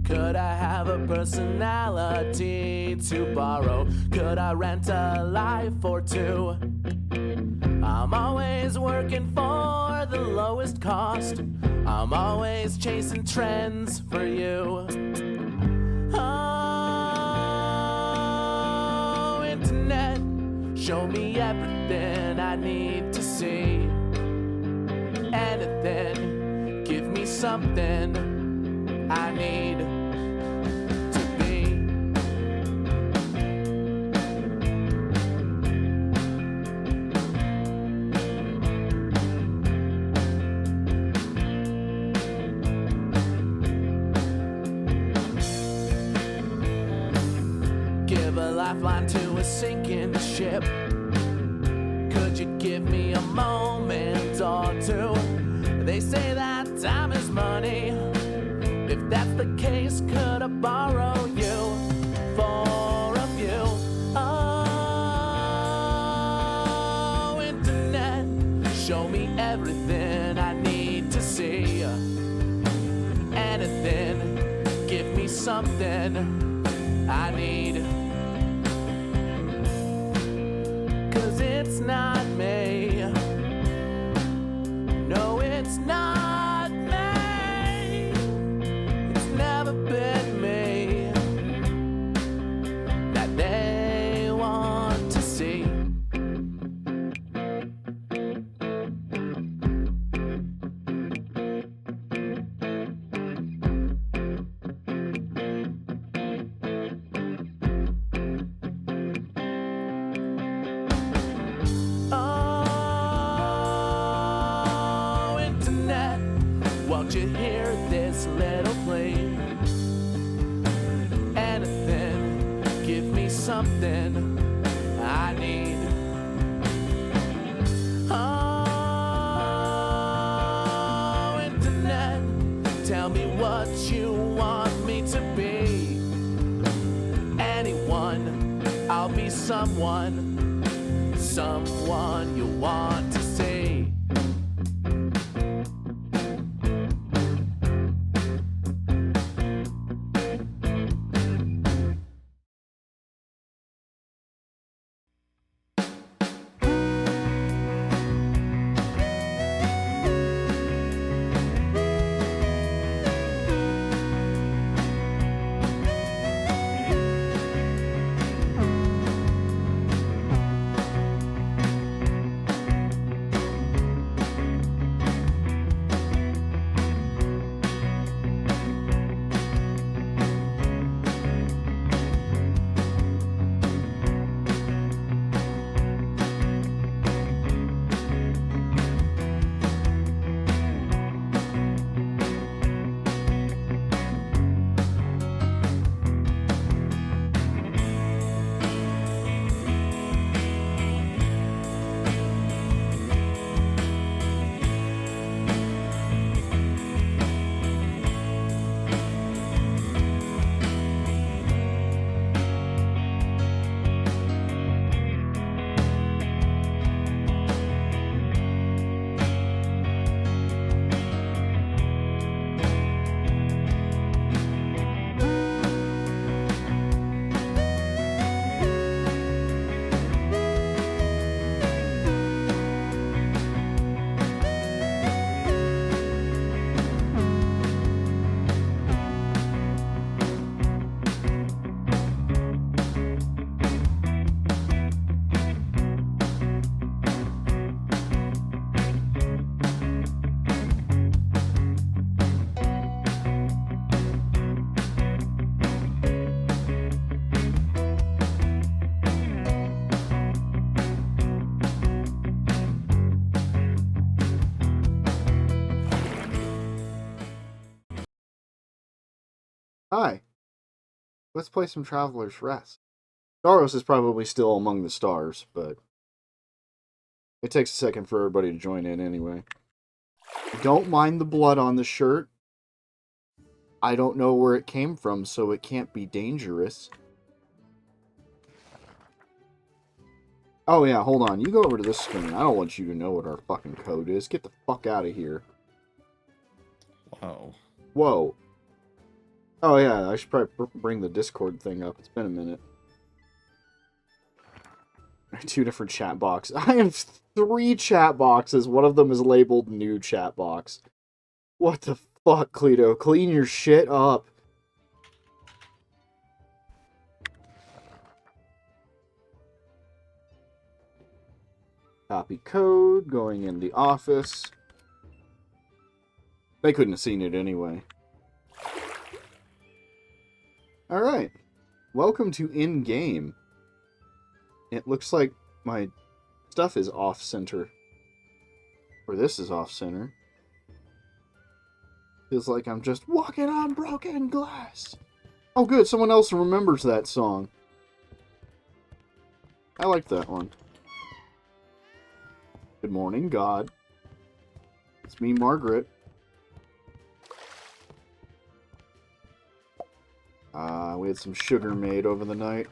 Could I have a personality to borrow? Could I rent a life or two? I'm always working for the lowest cost. I'm always chasing trends for you. Oh, internet, show me everything I need to see. Anything, give me something I need to be. Give a lifeline to a sinking ship. Could you give me a moment or two? They say that time is money. If that's the case, could I borrow you for a few? Oh, internet, show me everything I need to see. Anything, give me something I need. 'Cause it's not me. No, it's not me. It's never been me that they want to see. Oh, internet, won't you hear this little plea? Anything, give me something I need. Oh, internet, tell me what you want me to be. Anyone, I'll be someone you want to see. Hi. Let's play some Traveler's Rest. Staros is probably still among the stars, but it takes a second for everybody to join in anyway. Don't mind the blood on the shirt. I don't know where it came from, so it can't be dangerous. Oh yeah, hold on. You go over to this screen. I don't want you to know what our fucking code is. Get the fuck out of here. Whoa. Whoa. Oh yeah, I should probably bring the Discord thing up. It's been a minute. 2 different chat boxes. I have 3 chat boxes. One of them is labeled new chat box. What the fuck, Cleto? Clean your shit up. Copy code, going in the office. They couldn't have seen it anyway. Alright. Welcome to in-game. It looks like my stuff is off-center. Or this is off-center. Feels like I'm just walking on broken glass. Oh good, someone else remembers that song. I like that one. Good morning, God. It's me, Margaret. We had some sugar made over the night.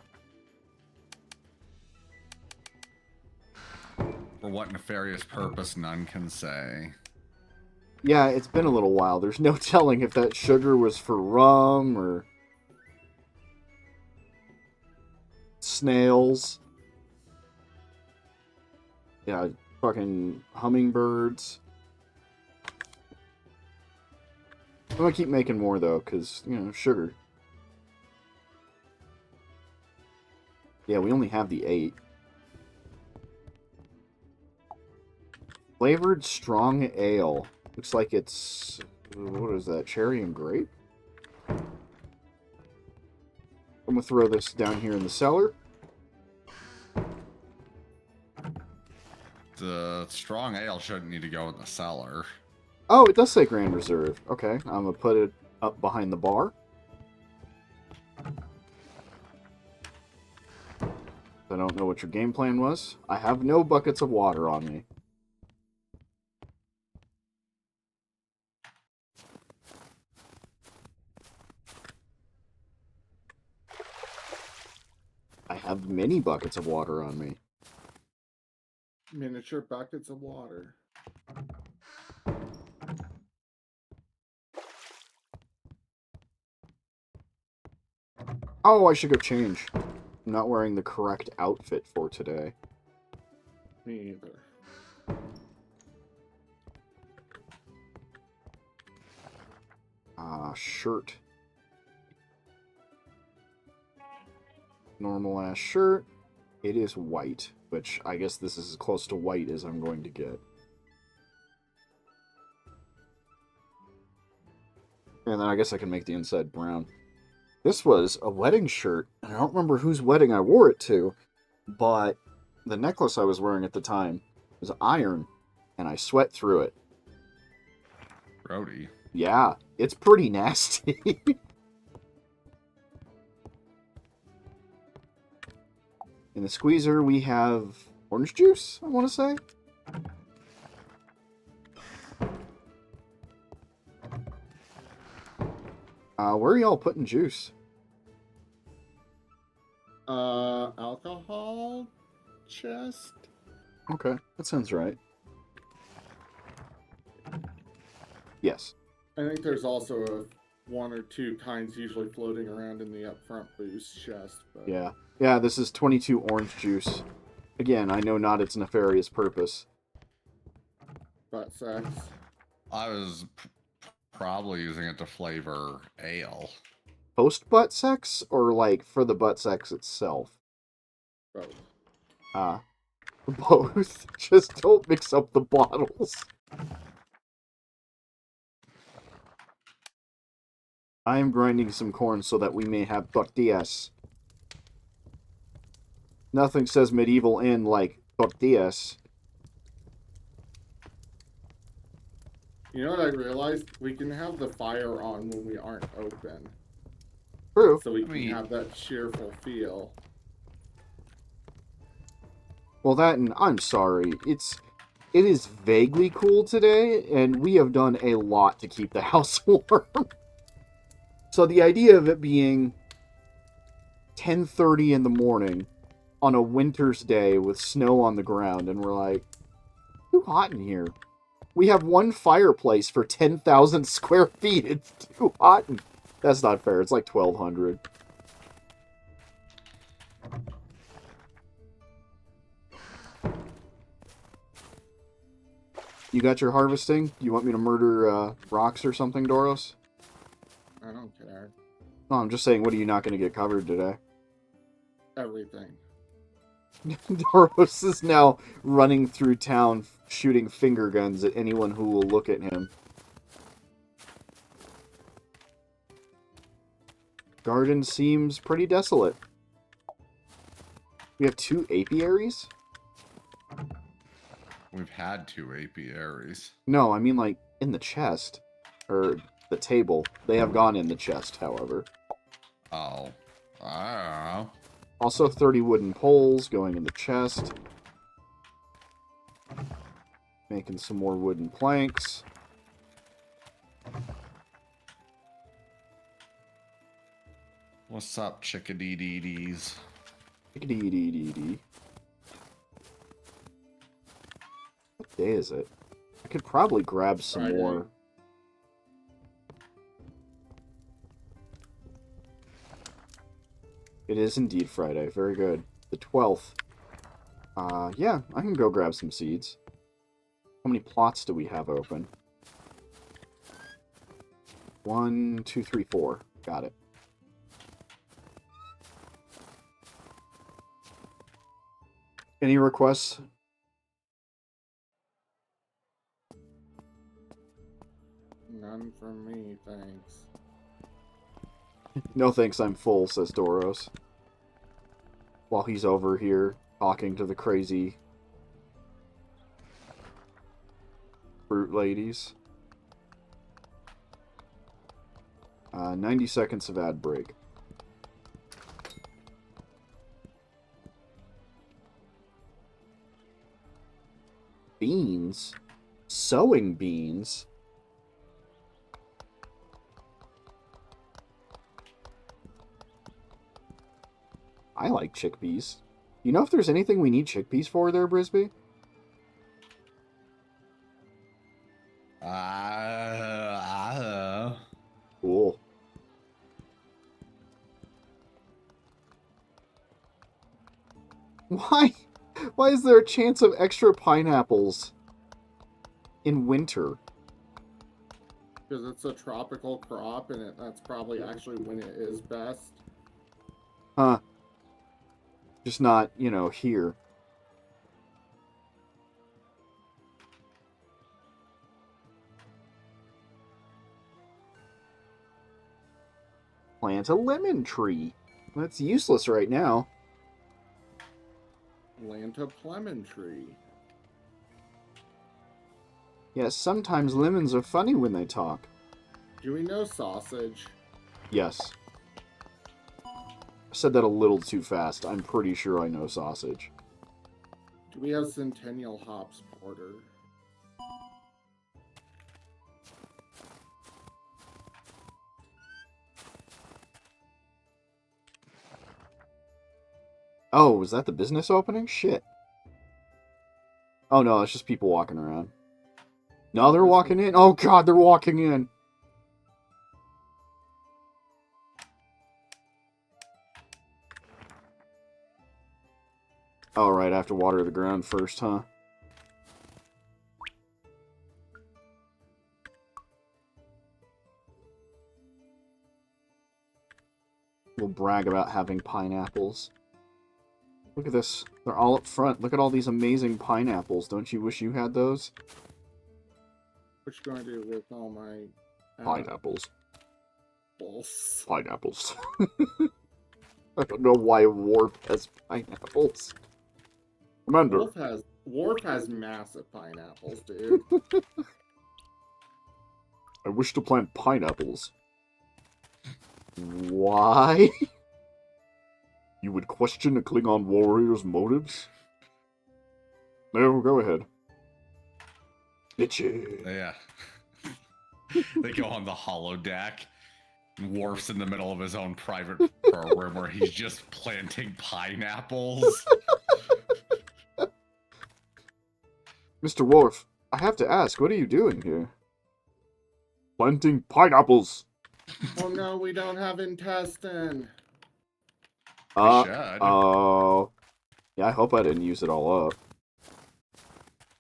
For what nefarious purpose, none can say. Yeah, it's been a little while. There's no telling if that sugar was for rum or snails. Yeah, fucking hummingbirds. I'm gonna keep making more though, because, you know, sugar. Yeah, we only have the 8. Flavored strong ale. Looks like it's... what is that? Cherry and grape? I'm gonna throw this down here in the cellar. The strong ale shouldn't need to go in the cellar. Oh, it does say Grand Reserve. Okay, I'm gonna put it up behind the bar. I don't know what your game plan was. I have no buckets of water on me. I have many buckets of water on me. Miniature buckets of water. Oh, I should go change. I'm not wearing the correct outfit for today. Me either. Shirt. Normal ass shirt. It is white, which I guess this is as close to white as I'm going to get. And then I guess I can make the inside brown. This was a wedding shirt, and I don't remember whose wedding I wore it to, but the necklace I was wearing at the time was iron, and I sweat through it. Brody. Yeah, it's pretty nasty. In the squeezer, we have orange juice, I want to say. Where are y'all putting juice? Alcohol chest? Okay, that sounds right. Yes. I think there's also one or two kinds usually floating around in the upfront boost chest. But... Yeah. Yeah, this is 22 orange juice. Again, I know not its nefarious purpose. Butt sex. I was probably using it to flavor ale. Post butt sex, or like for the butt sex itself? Both. Both. Just don't mix up the bottles. I am grinding some corn so that we may have tortillas. Nothing says medieval inn like tortillas. You know what I realized? We can have the fire on when we aren't open. True. So we can have that cheerful feel. Well, that and I'm sorry. It is vaguely cool today, and we have done a lot to keep the house warm. So the idea of it being 10:30 in the morning on a winter's day with snow on the ground, and we're like, too hot in here. We have one fireplace for 10,000 square feet. It's too hot. That's not fair. It's like 1,200. You got your harvesting? You want me to murder rocks or something, Doros? I don't care. No, I'm just saying, what are you not going to get covered today? Everything. Doros is now running through town shooting finger guns at anyone who will look at him. Garden seems pretty desolate. We have 2 apiaries? We've had 2 apiaries. No, I mean like in the chest. Or the table. They have gone in the chest, however. Oh. I don't know. Also 30 wooden poles going in the chest. Making some more wooden planks. What's up, chickadee-dee-dees? Dee-dee-dee-dee-dee. What day is it? I could probably grab some Friday. more. It is indeed Friday. Very good. The 12th. Yeah, I can go grab some seeds. How many plots do we have open? 1, 2, 3, 4. Got it. Any requests? None from me, thanks. No thanks, I'm full, says Doros. While he's over here talking to the crazy fruit ladies. 90 seconds of ad break. Beans? Sowing beans? I like chickpeas. You know if there's anything we need chickpeas for there, Brisby? Cool. Why? Why is there a chance of extra pineapples in winter? Because it's a tropical crop, and that's probably actually when it is best. Huh. Just not, you know, here. Plant a lemon tree. That's useless right now. Plant a lemon tree. Yes, sometimes lemons are funny when they talk. Do we know sausage? Yes. I said that a little too fast. I'm pretty sure I know sausage. Do we have Centennial hops porter? Oh, was that the business opening? Shit. Oh no, it's just people walking around. No, they're walking in. Oh god, they're walking in. Alright, I have to water the ground first, huh? We'll brag about having pineapples. Look at this. They're all up front. Look at all these amazing pineapples. Don't you wish you had those? What you going to do with all my Pineapples. apples? Pineapples. I don't know why Warp has pineapples. Commander. Worf has massive pineapples, dude. I wish to plant pineapples. Why? You would question a Klingon warrior's motives? No, go ahead. Bitchy. Yeah. They go on the holodeck. Worf's in the middle of his own private program where he's just planting pineapples. Mr. Worf, I have to ask, what are you doing here? Planting pineapples. Oh no, we don't have intestine. should. Oh. Yeah, I hope I didn't use it all up.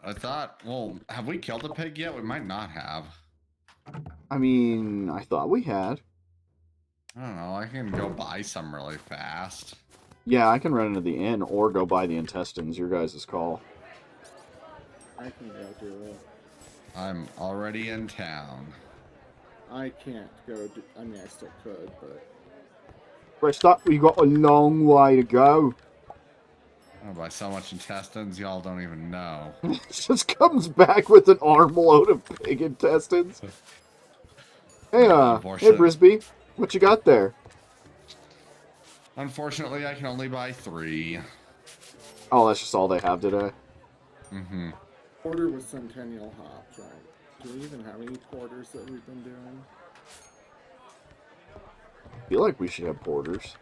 I thought, well, have we killed a pig yet? We might not have. I mean, I thought we had. I don't know. I can go buy some really fast. Yeah, I can run into the inn or go buy the intestines. Your guys' call. I can go do it. I'm already in town. I can't go do... I mean, I still could, but... Rest up, we got a long way to go. I buy so much intestines, y'all don't even know. Just comes back with an armload of pig intestines. Hey, hey, Brisby, what you got there? Unfortunately, I can only buy 3. Oh, that's just all they have today. Mm-hmm. Porter with Centennial hops, right? Do we even have any porters that we've been doing? I feel like we should have porters.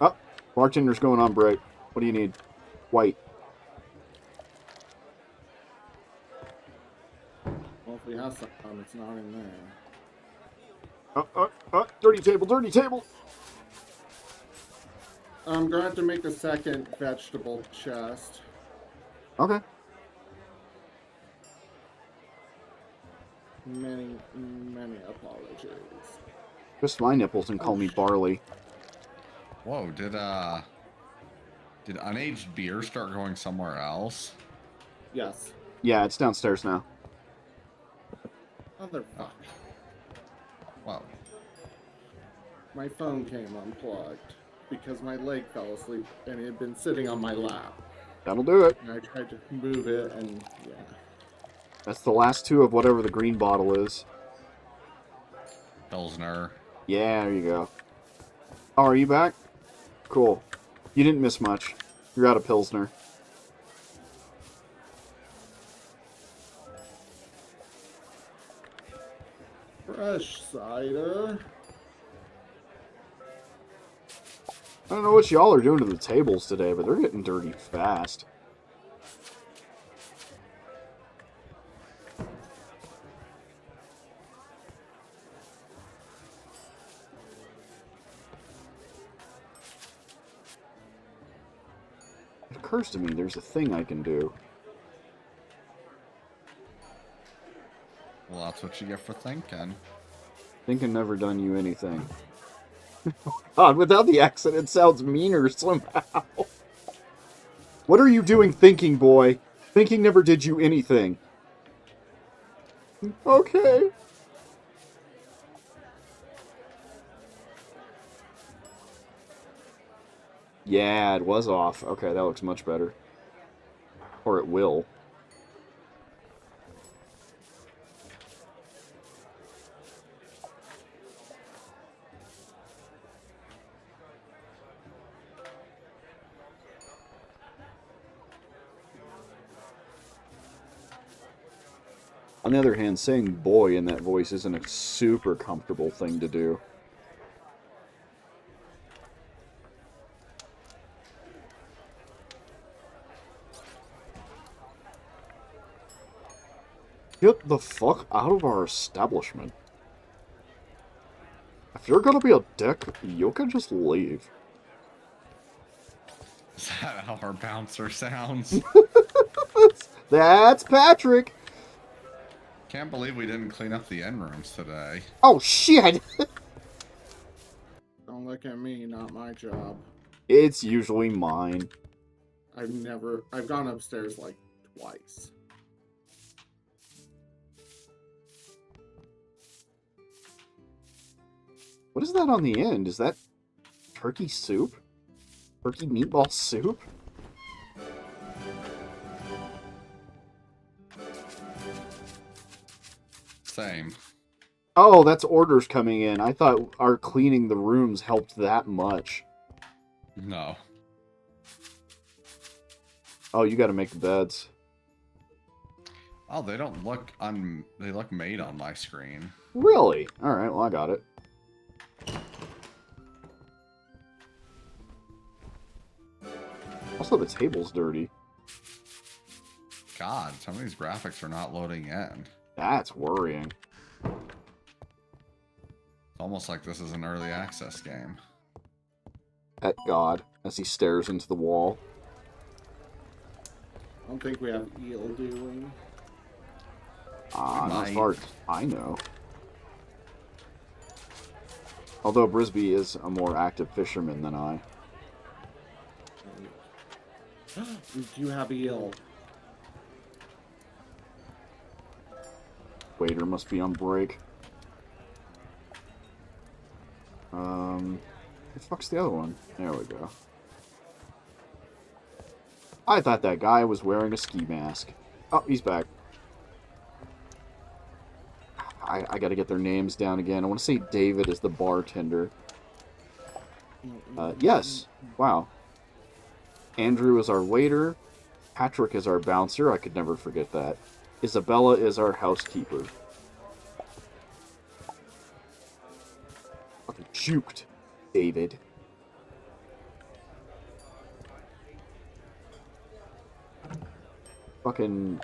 Oh, bartender's going on break. What do you need? White. Well, if we have some, it's not in there. Dirty table, dirty table! I'm going to have to make a second vegetable chest. Okay. Many, many apologies. Twist my nipples and call me Barley. Whoa, did unaged beer start going somewhere else? Yes. Yeah, it's downstairs now. Motherfucker. Wow. My phone came unplugged because my leg fell asleep and it had been sitting on my lap. That'll do it. And I tried to move it and yeah. That's the last 2 of whatever the green bottle is. Pilsner. Yeah, there you go. Oh, are you back? Cool. You didn't miss much. You're out of Pilsner. Fresh cider. I don't know what y'all are doing to the tables today, but they're getting dirty fast. It occurs to me there's a thing I can do. Well, that's what you get for thinking. Thinking never done you anything. God, without the accent, it sounds meaner somehow. What are you doing thinking, boy? Thinking never did you anything. Okay. Yeah, it was off. Okay, that looks much better. Or it will. On the other hand, saying boy in that voice isn't a super comfortable thing to do. Get the fuck out of our establishment. If you're gonna be a dick, you can just leave. Is that how our bouncer sounds? That's Patrick! Can't believe we didn't clean up the end rooms today. Oh, shit! Don't look at me, not my job. It's usually mine. I've gone upstairs like twice. What is that on the end? Is that turkey soup? Turkey meatball soup? Same. Oh, that's orders coming in. I thought our cleaning the rooms helped that much. No. Oh, you gotta make the beds. Oh, they don't look they look made on my screen. Really? Alright, well I got it. Also, the table's dirty. God, some of these graphics are not loading in. That's worrying. It's almost like this is an early access game. Pet God, as he stares into the wall. I don't think we have eel, do we? Not as might. far as I know. Although Brisby is a more active fisherman than I. We do have eel. Waiter must be on break. The fuck's the other one? There we go. I thought that guy was wearing a ski mask. Oh, he's back. I gotta get their names down again. I want to say David is the bartender. Yes. Wow. Andrew is our waiter. Patrick is our bouncer. I could never forget that. Isabella is our housekeeper. Fucking juked, David. Fucking...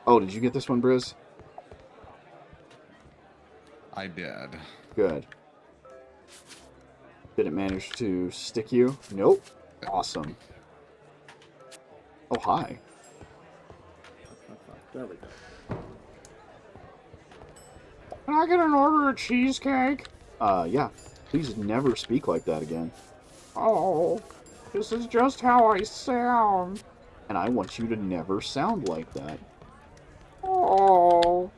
Oh, did you get this one, Briz? I did. Good. Did it manage to stick you? Nope. Awesome. Oh, hi. There we go. Can I get an order of cheesecake? Yeah. Please never speak like that again. Oh, this is just how I sound. And I want you to never sound like that. Oh.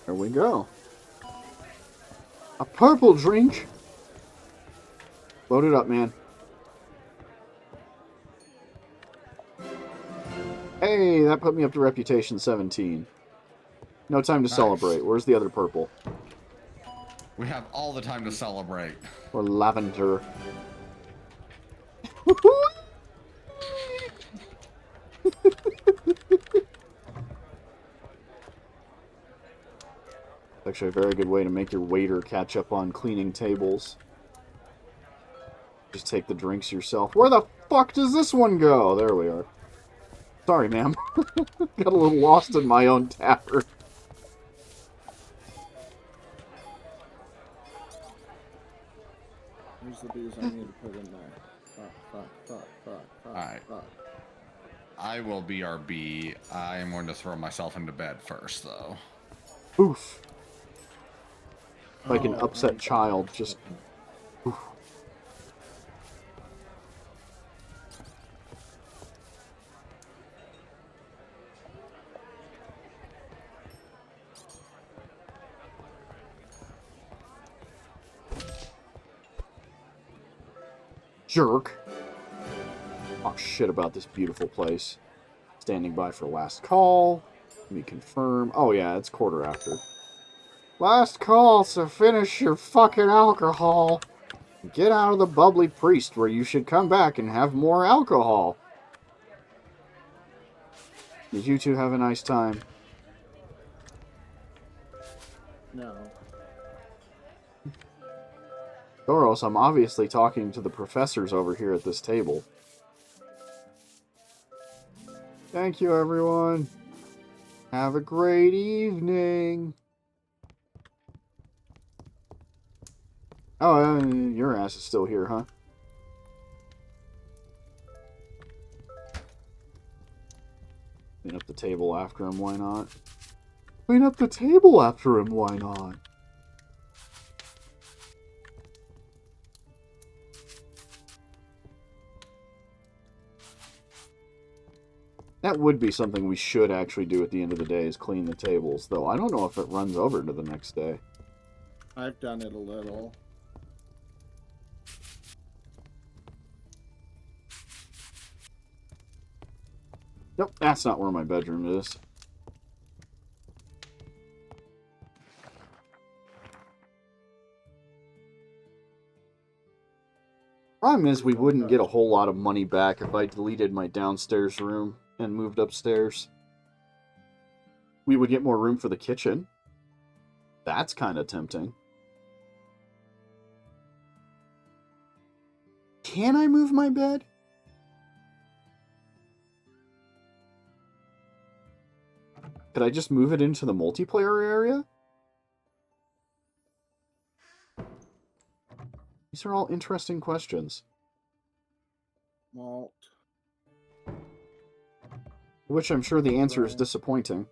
There we go. A purple drink. Load it up, man. Hey, that put me up to reputation 17. No time to Nice. celebrate. Where's the other purple? We have all the time to celebrate. Or lavender. Actually, a very good way to make your waiter catch up on cleaning tables. Just take the drinks yourself. Where the fuck does this one go? There we are. Sorry, ma'am. Got a little lost in my own tavern. Here's the booze I need to put in there. Fuck. Alright. I will BRB. I am going to throw myself into bed first, though. Oof. Like an upset child, just... Oof. Jerk. Talk shit about this beautiful place. Standing by for last call. Let me confirm. Oh yeah, it's quarter after. Last call, so finish your fucking alcohol. Get out of the Bubbly Priest where you should come back and have more alcohol. Did you two have a nice time? No. Doros, I'm obviously talking to the professors over here at this table. Thank you, everyone. Have a great evening. Oh, your ass is still here, huh? Clean up the table after him, why not? Clean up the table after him, why not? That would be something we should actually do at the end of the day, is clean the tables. Though I don't know if it runs over to the next day. I've done it a little. Nope, that's not where my bedroom is. problem is we wouldn't get a whole lot of money back if I deleted my downstairs room and moved upstairs. We would get more room for the kitchen. That's kind of tempting. Can I move my bed? Could I just move it into the multiplayer area? These are all interesting questions. Malt. Which I'm sure the answer is disappointing.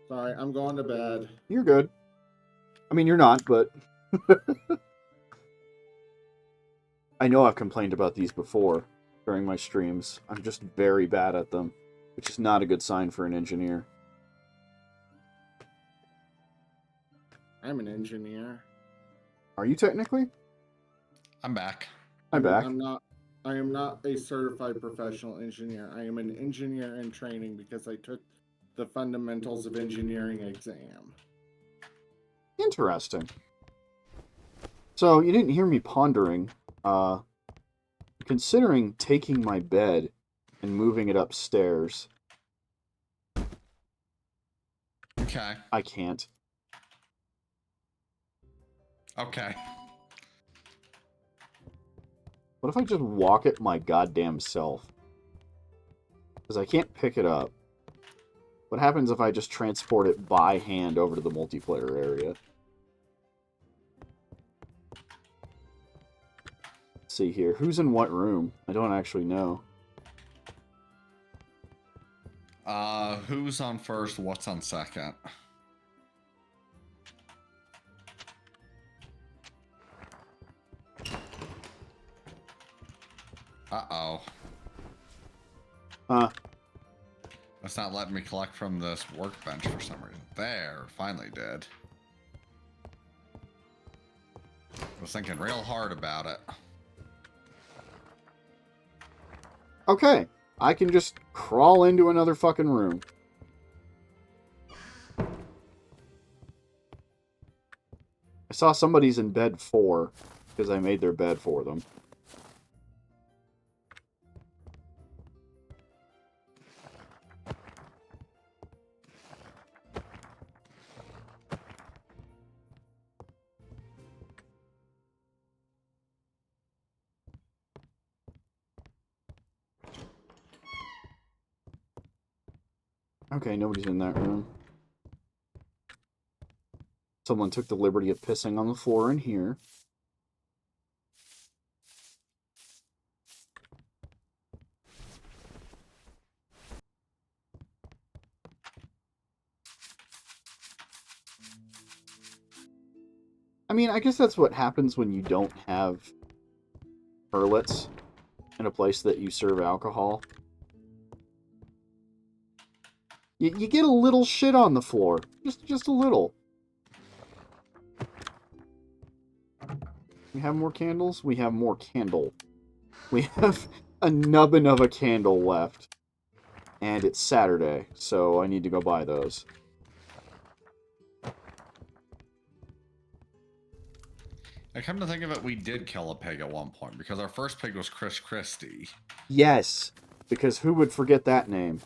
Sorry, I'm going to bed. You're good. I mean, you're not, but... I know I've complained about these before during my streams. I'm just very bad at them, which is not a good sign for an engineer. I'm an engineer. Are you technically? I'm back. I'm back. I am not a certified professional engineer. I am an engineer in training because I took the fundamentals of engineering exam. Interesting. So, you didn't hear me pondering. Considering taking my bed and moving it upstairs. Okay. I can't. Okay. What if I just walk it my goddamn self? Because I can't pick it up. What happens if I just transport it by hand over to the multiplayer area? Let's see here. Who's in what room? I don't actually know. Who's on first? What's on second? Uh-oh. It's not letting me collect from this workbench for some reason. There, finally did. I was thinking real hard about it. Okay. I can just crawl into another fucking room. I saw somebody's in bed 4 because I made their bed for them. Okay, nobody's in that room. Someone took the liberty of pissing on the floor in here. I mean, I guess that's what happens when you don't have toilets in a place that you serve alcohol. You get a little shit on the floor. Just a little. We have more candles? We have more candle. We have a nubbin of a candle left. And it's Saturday, so I need to go buy those. And come to think of it, we did kill a pig at one point, because our first pig was Chris Christie. Yes, because who would forget that name?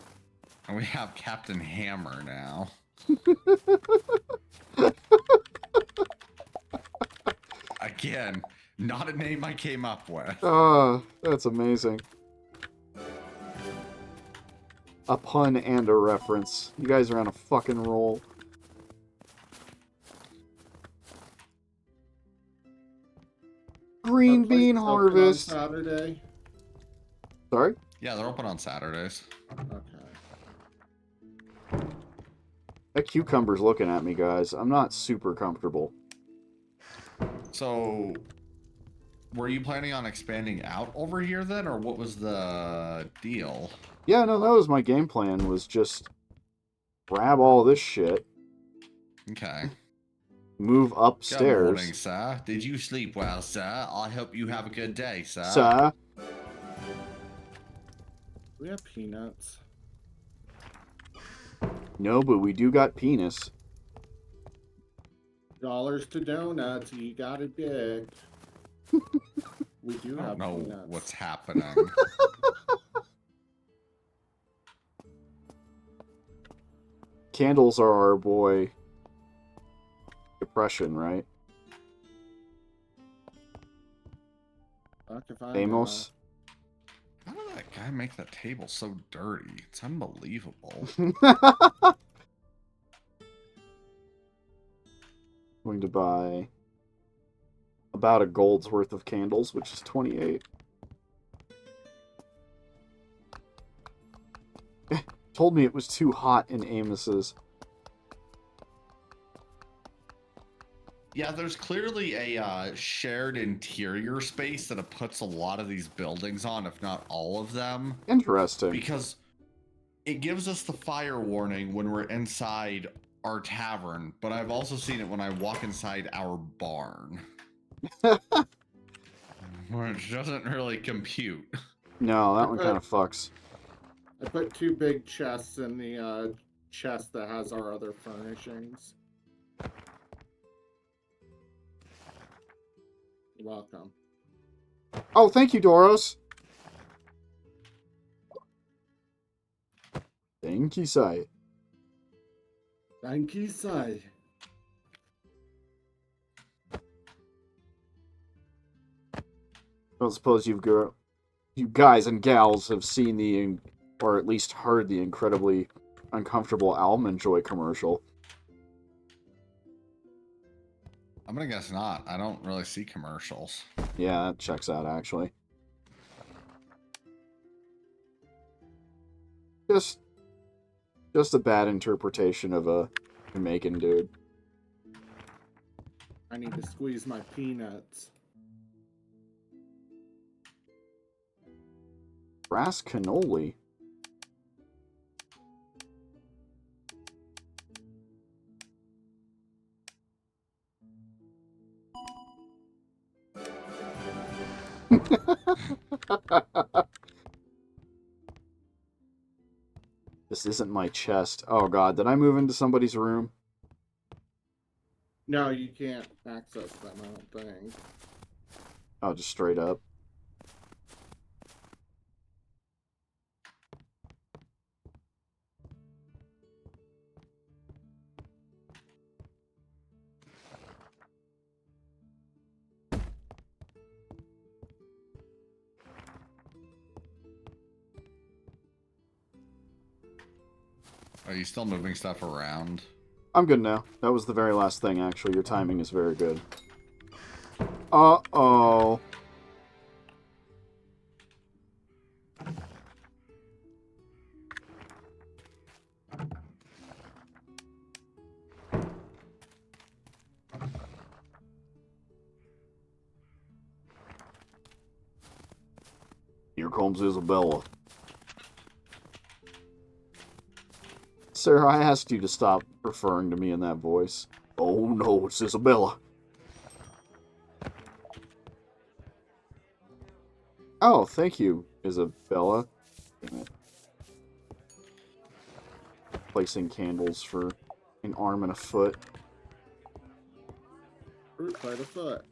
And we have Captain Hammer now. Again, not a name I came up with. Oh, that's amazing. A pun and a reference. You guys are on a fucking roll. Green That place bean is open harvest. on Saturday. Sorry? Yeah, they're open on Saturdays. Okay. That cucumber's looking at me, guys. I'm not super comfortable. So, were you planning on expanding out over here then, or what was the deal? Yeah, no, that was my game plan, was just grab all this shit, Okay. move Good upstairs. morning, sir. Did you sleep well, sir? I hope you have a good day, sir. Sir, We have peanuts. no, but we do got penis. Dollars to donuts. You got a dick. We do I have don't know peanuts. what's happening. Candles are our boy. Depression, right? Fuck if I Amos. How did that guy make that table so dirty? It's unbelievable. Going to buy about a gold's worth of candles, which is 28. Told me it was too hot in Amos's. Yeah, there's clearly a shared interior space that it puts a lot of these buildings on, if not all of them. Interesting. Because it gives us the fire warning when we're inside our tavern, but I've also seen it when I walk inside our barn. Which doesn't really compute. No, that one kind of fucks. I put 2 big chests in the chest that has our other furnishings. You're welcome. Oh, thank you, Doros. Thank you, Sai. Thank you, Sai. I don't suppose you guys and gals have seen or at least heard the incredibly uncomfortable Almond Joy commercial. I'm gonna guess not. I don't really see commercials. Yeah, that checks out, actually. Just a bad interpretation of a Jamaican dude. I need to squeeze my peanuts. Brass cannoli. This isn't my chest. Oh god, did I move into somebody's room? No, you can't access them, I don't think. Oh, just straight up. Are you still moving stuff around? I'm good now. That was the very last thing, actually. Your timing is very good. Uh-oh. Here comes Isabella. Sir, I asked you to stop referring to me in that voice. Oh no, it's Isabella. Oh, thank you, Isabella. Damn it. Placing candles for an arm and a foot. Fruit by the foot.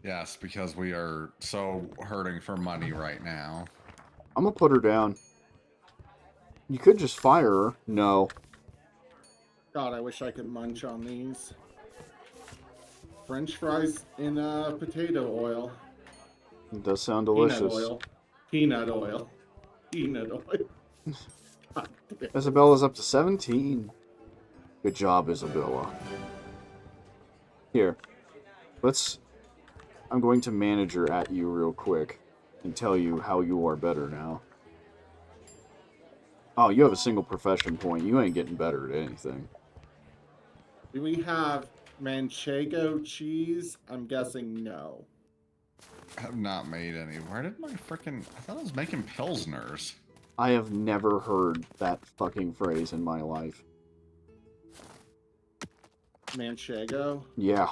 Yes, because we are so hurting for money right now. I'm gonna put her down. You could just fire her. No. God, I wish I could munch on these. French fries in potato oil. It does sound delicious. Peanut oil. Peanut oil. Peanut oil. God damn. Isabella's up to 17. Good job, Isabella. Here. I'm going to manager at you real quick and tell you how you are better now. Oh, you have a single profession point. You ain't getting better at anything. Do we have manchego cheese? I'm guessing no. I have not made any. Where did my frickin'... I thought I was making Pilsners. I have never heard that fucking phrase in my life. Manchego? Yeah.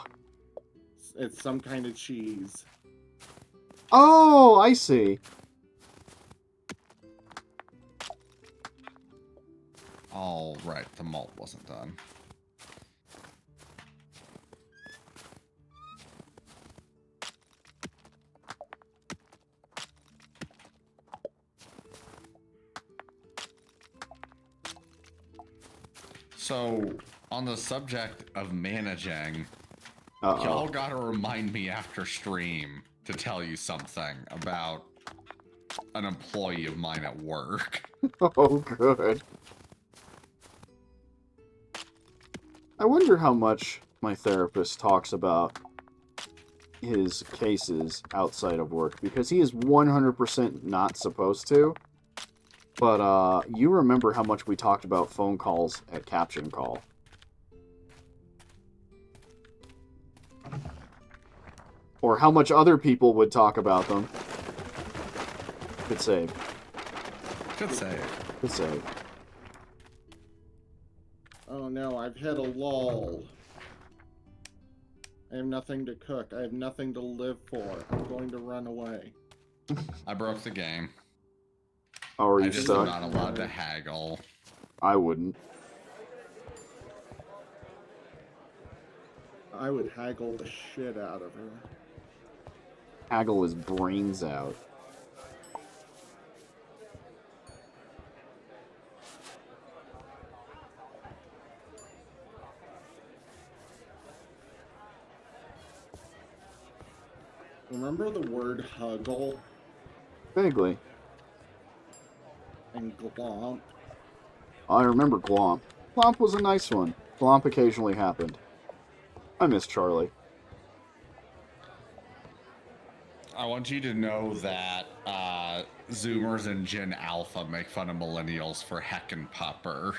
It's some kind of cheese. Oh, I see. All right, the malt wasn't done. So, on the subject of managing, Uh-oh. y'all gotta remind me after stream to tell you something about an employee of mine at work. Oh, good. I wonder how much my therapist talks about his cases outside of work, because he is 100% not supposed to. But, you remember how much we talked about phone calls at Caption Call. Or how much other people would talk about them. Good save. Good save. Good save. Oh no, I've hit a lull. I have nothing to cook. I have nothing to live for. I'm going to run away. I broke the game. Oh, are I you just stuck? am not allowed to haggle. I wouldn't. I would haggle the shit out of her. Haggle his brains out. Remember the word huggle Vaguely. and glomp? I remember Glomp. Glomp was a nice one. Glomp occasionally happened. I miss Charlie. I want you to know that Zoomers and Gen Alpha make fun of millennials for heckin' pupper.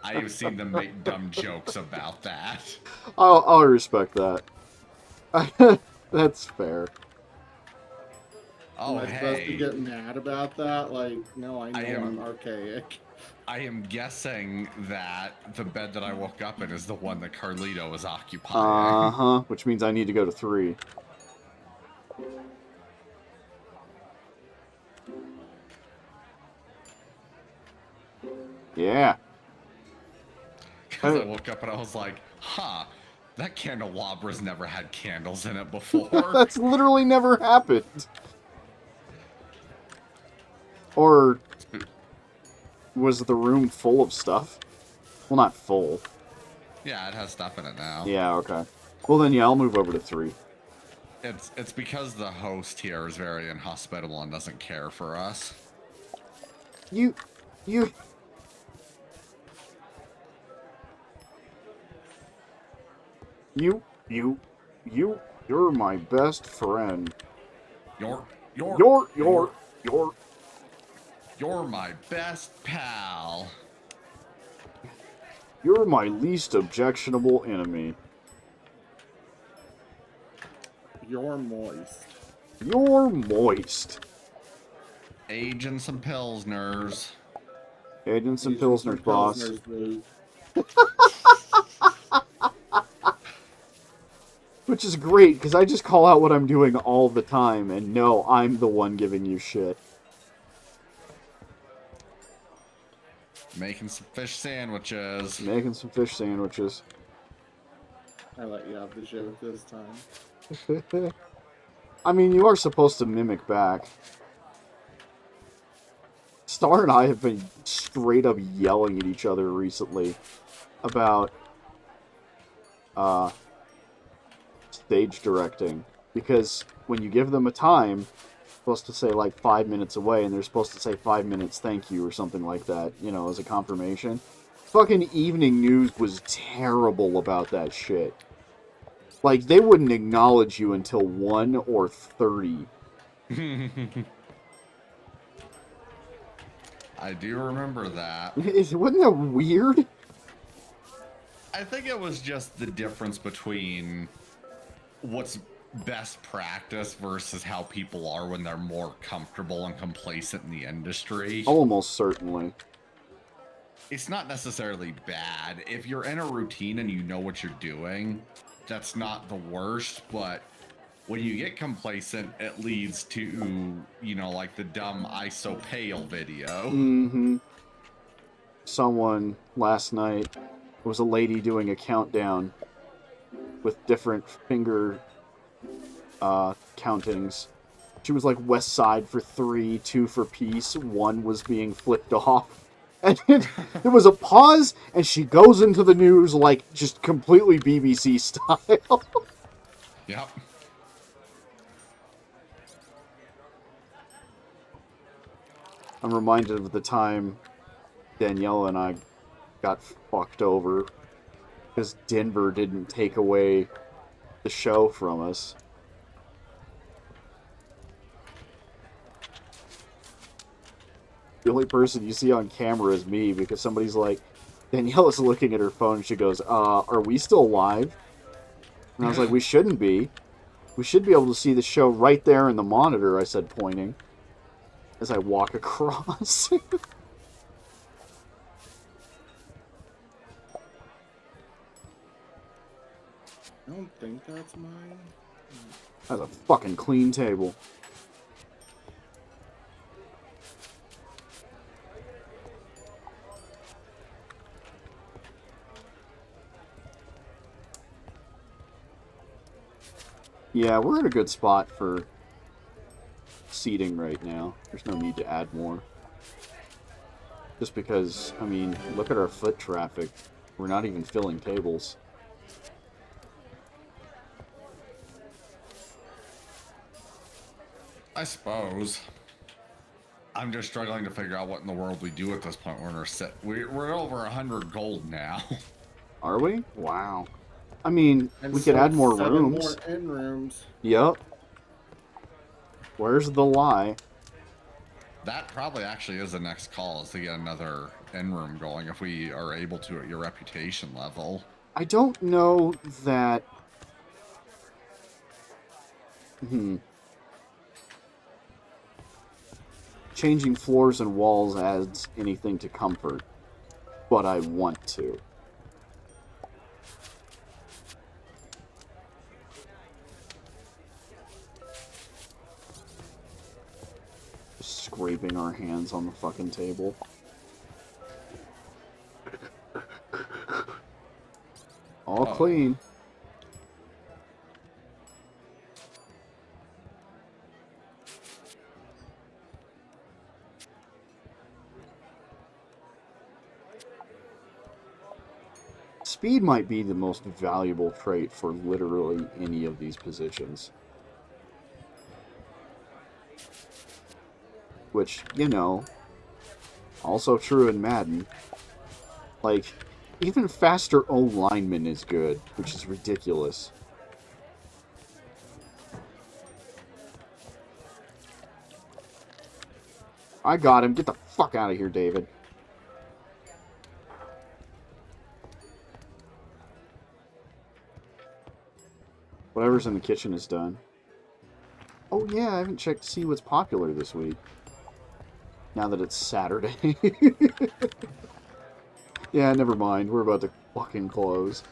I have seen them make dumb jokes about that. I'll respect that. That's fair. Oh, Am I supposed to hey. get mad about that? Like, no, I know am- I'm archaic. I am guessing that the bed that I woke up in is the one that Carlito is occupying. Uh-huh. Which means I need to go to 3. Yeah. Because I woke up and I was like, huh, that candelabra's never had candles in it before. That's literally never happened. Or was the room full of stuff? Well, not full. Yeah, it has stuff in it now. Yeah, okay. Well then, yeah, I'll move over to 3. It's because the host here is very inhospitable and doesn't care for us. You're my best friend. You're my best pal. You're my least objectionable enemy. You're moist. You're moist. Age and some pilsners. Agent some These are some Pilsners, boss. Pilsners, dude. Which is great, because I just call out what I'm doing all the time, and no, I'm the one giving you shit. Making some fish sandwiches. Making some fish sandwiches. I let you have the joke this time. I mean, you are supposed to mimic back. Star and I have been straight up yelling at each other recently about stage directing, because when you give them a time, you're supposed to say like 5 minutes away, and they're supposed to say 5 minutes thank you or something like that, you know, as a confirmation. Fucking Evening News was terrible about that shit. Like, they wouldn't acknowledge you until 1 or 30. I do remember that. Wasn't that weird? I think it was just the difference between what's best practice versus how people are when they're more comfortable and complacent in the industry. Almost certainly. It's not necessarily bad. If you're in a routine and you know what you're doing, that's not the worst, but when you get complacent, it leads to, you know, like the dumb ISO pale video. Mm-hmm. Someone last night, was a lady doing a countdown with different finger countings. She was like West Side for 3, 2 for peace, 1 was being flipped off. And then there was a pause, and she goes into the news like just completely BBC style. Yep. I'm reminded of the time Daniela and I got fucked over because Denver didn't take away the show from us. The only person you see on camera is me because somebody's like, Daniela's looking at her phone and she goes, are we still live? And I was like, we shouldn't be. We should be able to see the show right there in the monitor, I said, pointing, as I walk across. I don't think that's mine. That's a fucking clean table. Yeah, we're in a good spot for seating right now. There's no need to add more. Just because, I mean, look at our foot traffic. We're not even filling tables. I suppose. I'm just struggling to figure out what in the world we do at this point. We're over 100 gold now. Are we? Wow. I mean, And we could so add more 7 rooms. more in rooms. Yep. Where's the lie? That probably actually is the next call, is to get another in room going if we are able to at your reputation level. I don't know that... Changing floors and walls adds anything to comfort, but I want to. Just scraping our hands on the fucking table. All clean. Speed might be the most valuable trait for literally any of these positions. Which, you know, also true in Madden. Like, even faster O-lineman is good, which is ridiculous. I got him. Get the fuck out of here, David. Whatever's in the kitchen is done. Oh yeah, I haven't checked to see what's popular this week. Now that it's Saturday. Yeah, never mind. We're about to fucking close.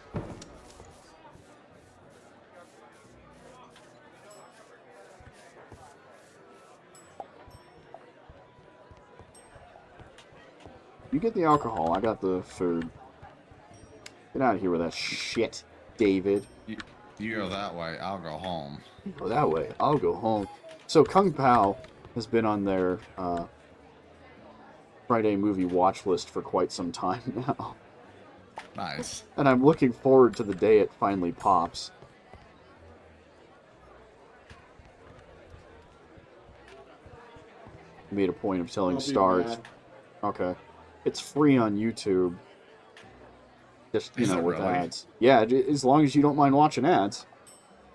You get the alcohol, I got the food. Get out of here with that shit, David. You go that way, I'll go home. Go that way, I'll go home. So Kung Pao has been on their Friday movie watch list for quite some time now. Nice. And I'm looking forward to the day it finally pops. I made a point of telling I'll be Stars. mad. Okay. It's free on YouTube. Just, you Is know, it with really? ads. Yeah, as long as you don't mind watching ads.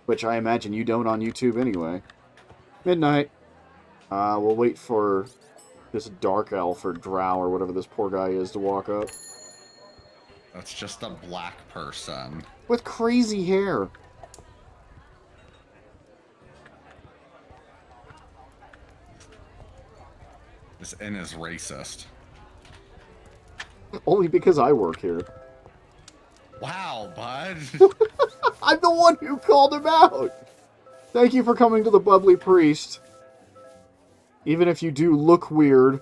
Which I imagine you don't on YouTube anyway. Midnight. We'll wait for this dark elf or drow or whatever this poor guy is to walk up. That's just a black person. With crazy hair. This inn is racist. Only because I work here. Wow, bud. I'm the one who called him out. Thank you for coming to the Bubbly Priest. Even if you do look weird.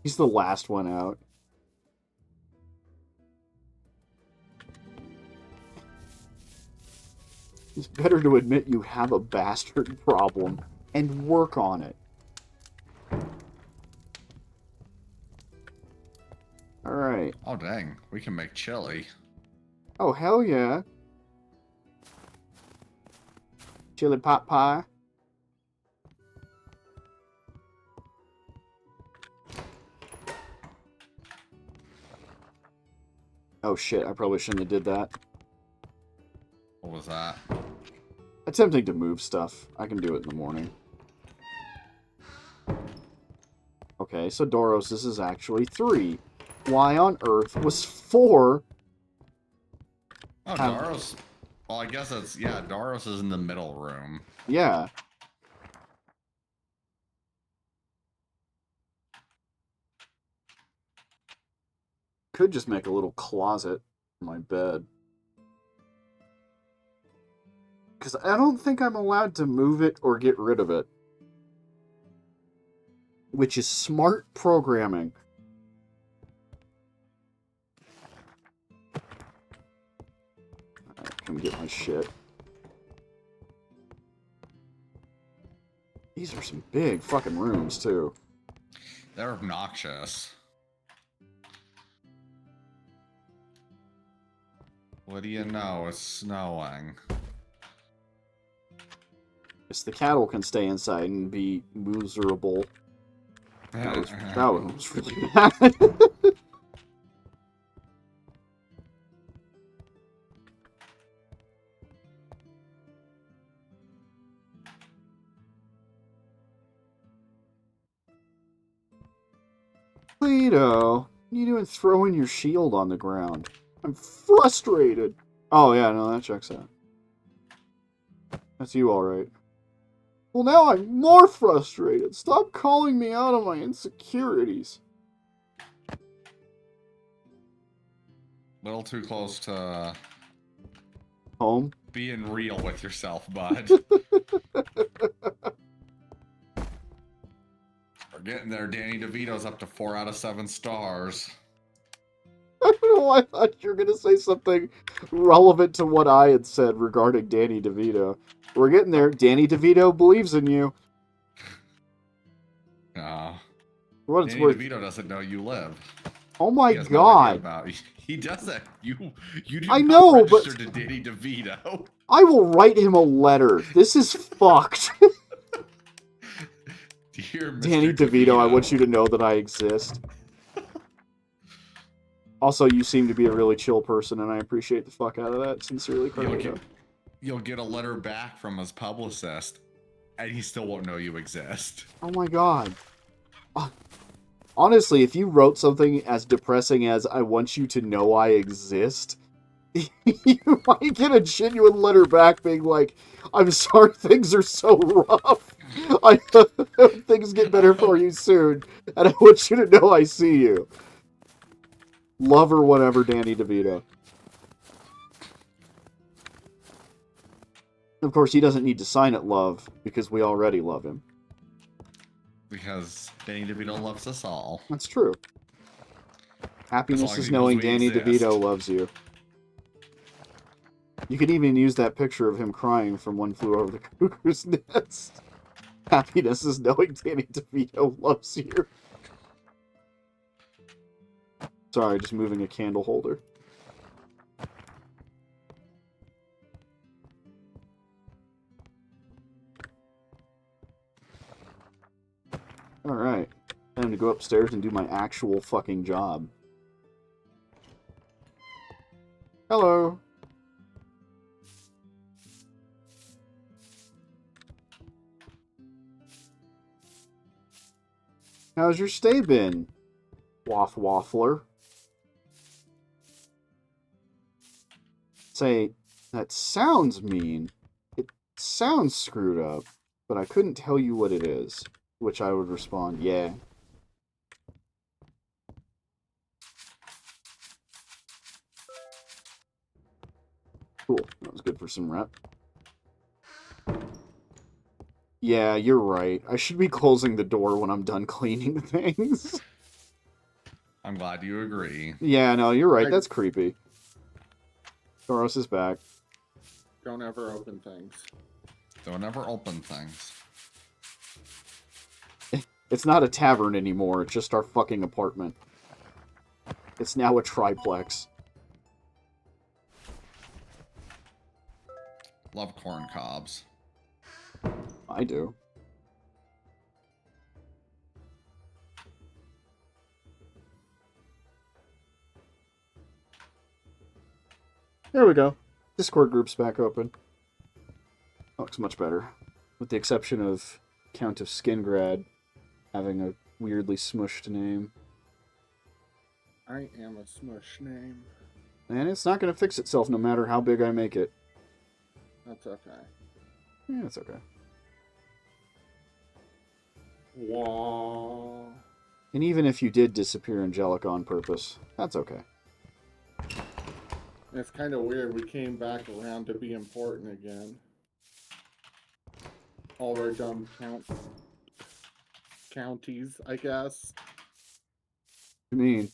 He's the last one out. It's better to admit you have a bastard problem and work on it. Oh, dang. We can make chili. Oh, hell yeah. Chili pot pie. Oh shit, I probably shouldn't have did that. What was that? Attempting to move stuff. I can do it in the morning. Okay, so Doros, this is actually 3. Why on earth was 4? Oh, Daros. Well, I guess it's, yeah, Daros is in the middle room. Yeah. Could just make a little closet in my bed. Because I don't think I'm allowed to move it or get rid of it. Which is smart programming. Alright, come get my shit. These are some big fucking rooms, too. They're obnoxious. What do you know? It's snowing. Yes, the cattle can stay inside and be miserable. That was really bad. Lito, what are you doing throwing your shield on the ground? I'm frustrated. Oh, yeah, no, that checks out. That's you, alright. Well, now I'm more frustrated. Stop calling me out on my insecurities. Little too close to Home? being real with yourself, bud. We're getting there. Danny DeVito's up to 4 out of 7 stars. I don't know why I thought you were going to say something relevant to what I had said regarding Danny DeVito. We're getting there. Danny DeVito believes in you. No. For what it's Danny worth. DeVito doesn't know you live. Oh my He has no idea god. about you. He doesn't. You do I not know, but register to Danny DeVito. I will write him a letter. This is fucked. Dear Mr. Danny DeVito, I want you to know that I exist. Also, you seem to be a really chill person, and I appreciate the fuck out of that. Sincerely, Carlito. You'll get a letter back from his publicist, and he still won't know you exist. Oh my god. Honestly, if you wrote something as depressing as, I want you to know I exist, you might get a genuine letter back being like, I'm sorry things are so rough. I hope things get better for you soon, and I want you to know I see you. Love or whatever, Danny DeVito. Of course, he doesn't need to sign it love, because we already love him. Because Danny DeVito loves us all. That's true. Happiness as is he knowing knows we Danny exist. DeVito loves you. You could even use that picture of him crying from One Flew Over the Cuckoo's Nest. Happiness is knowing Danny DeVito loves you. Sorry, just moving a candle holder. Alright. Time to go upstairs and do my actual fucking job. Hello. How's your stay been, Waffler? Say, that sounds mean. It sounds screwed up, but I couldn't tell you what it is. Which I would respond, yeah. Cool. That was good for some rep. Yeah, you're right. I should be closing the door when I'm done cleaning things. I'm glad you agree. Yeah, no, you're right. That's creepy. Doros is back. Don't ever open things. Don't ever open things. It's not a tavern anymore. It's just our fucking apartment. It's now a triplex. Love corn cobs. I do. There we go. Discord group's back open. Looks much better. With the exception of Count of Skingrad having a weirdly smushed name. I am a smush name. And it's not going to fix itself no matter how big I make it. That's okay. Yeah, it's okay. Wah. And even if you did disappear Angelica on purpose, that's okay. It's kind of weird. We came back around to be important again. All our dumb counties, I guess. I mean,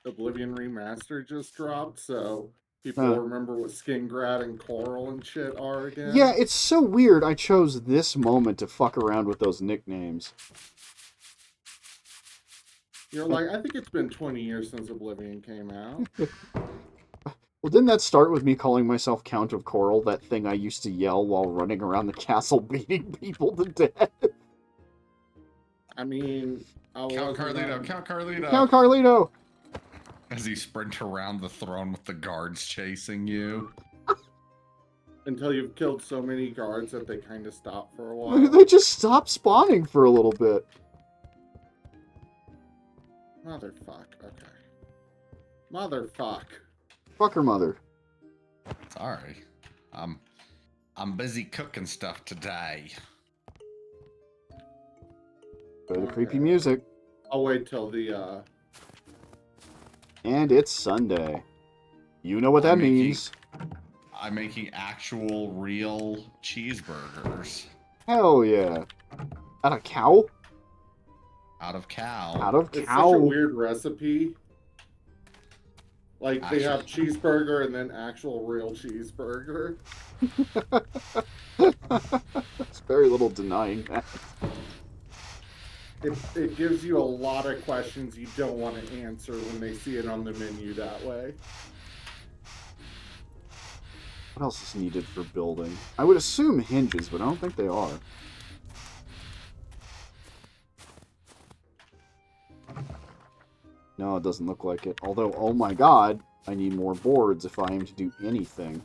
Oblivion Remaster just dropped, so people Huh. remember what Skingrad and Coral and shit are again. yeah, it's so weird I chose this moment to fuck around with those nicknames. You're like, I think it's been 20 years since Oblivion came out. Well, didn't that start with me calling myself Count of Coral, that thing I used to yell while running around the castle beating people to death? I mean, Count Carlito, Count Carlito. Count Carlito! As you sprint around the throne with the guards chasing you. until you've killed so many guards that they kind of stop for a while. They just stop spawning for a little bit. Motherfuck. Okay. Motherfuck. Fuck her mother. Sorry. I'm busy cooking stuff today. Play the creepy music. I'll wait till the, And it's Sunday. You know what that means. I'm making actual, real cheeseburgers. Hell yeah. Out of cow? Out of cow. Out of It's cow. such a weird recipe. Like, they have cheeseburger and then actual real cheeseburger. There's very little denying that. It gives you a lot of questions you don't want to answer when they see it on the menu that way. What else is needed for building? I would assume hinges, but I don't think they are. No, it doesn't look like it. Although, oh my god, I need more boards if I am to do anything.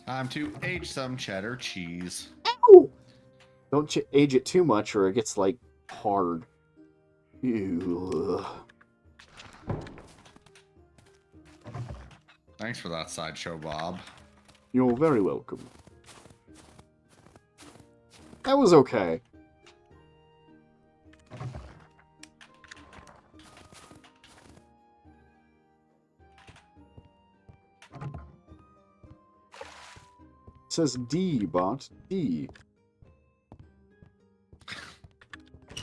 Time to age some cheddar cheese. Ow! Don't age it too much or it gets, like, hard. Ew. Thanks for that sideshow, Bob. You're very welcome. That was okay. It says D, bot. D.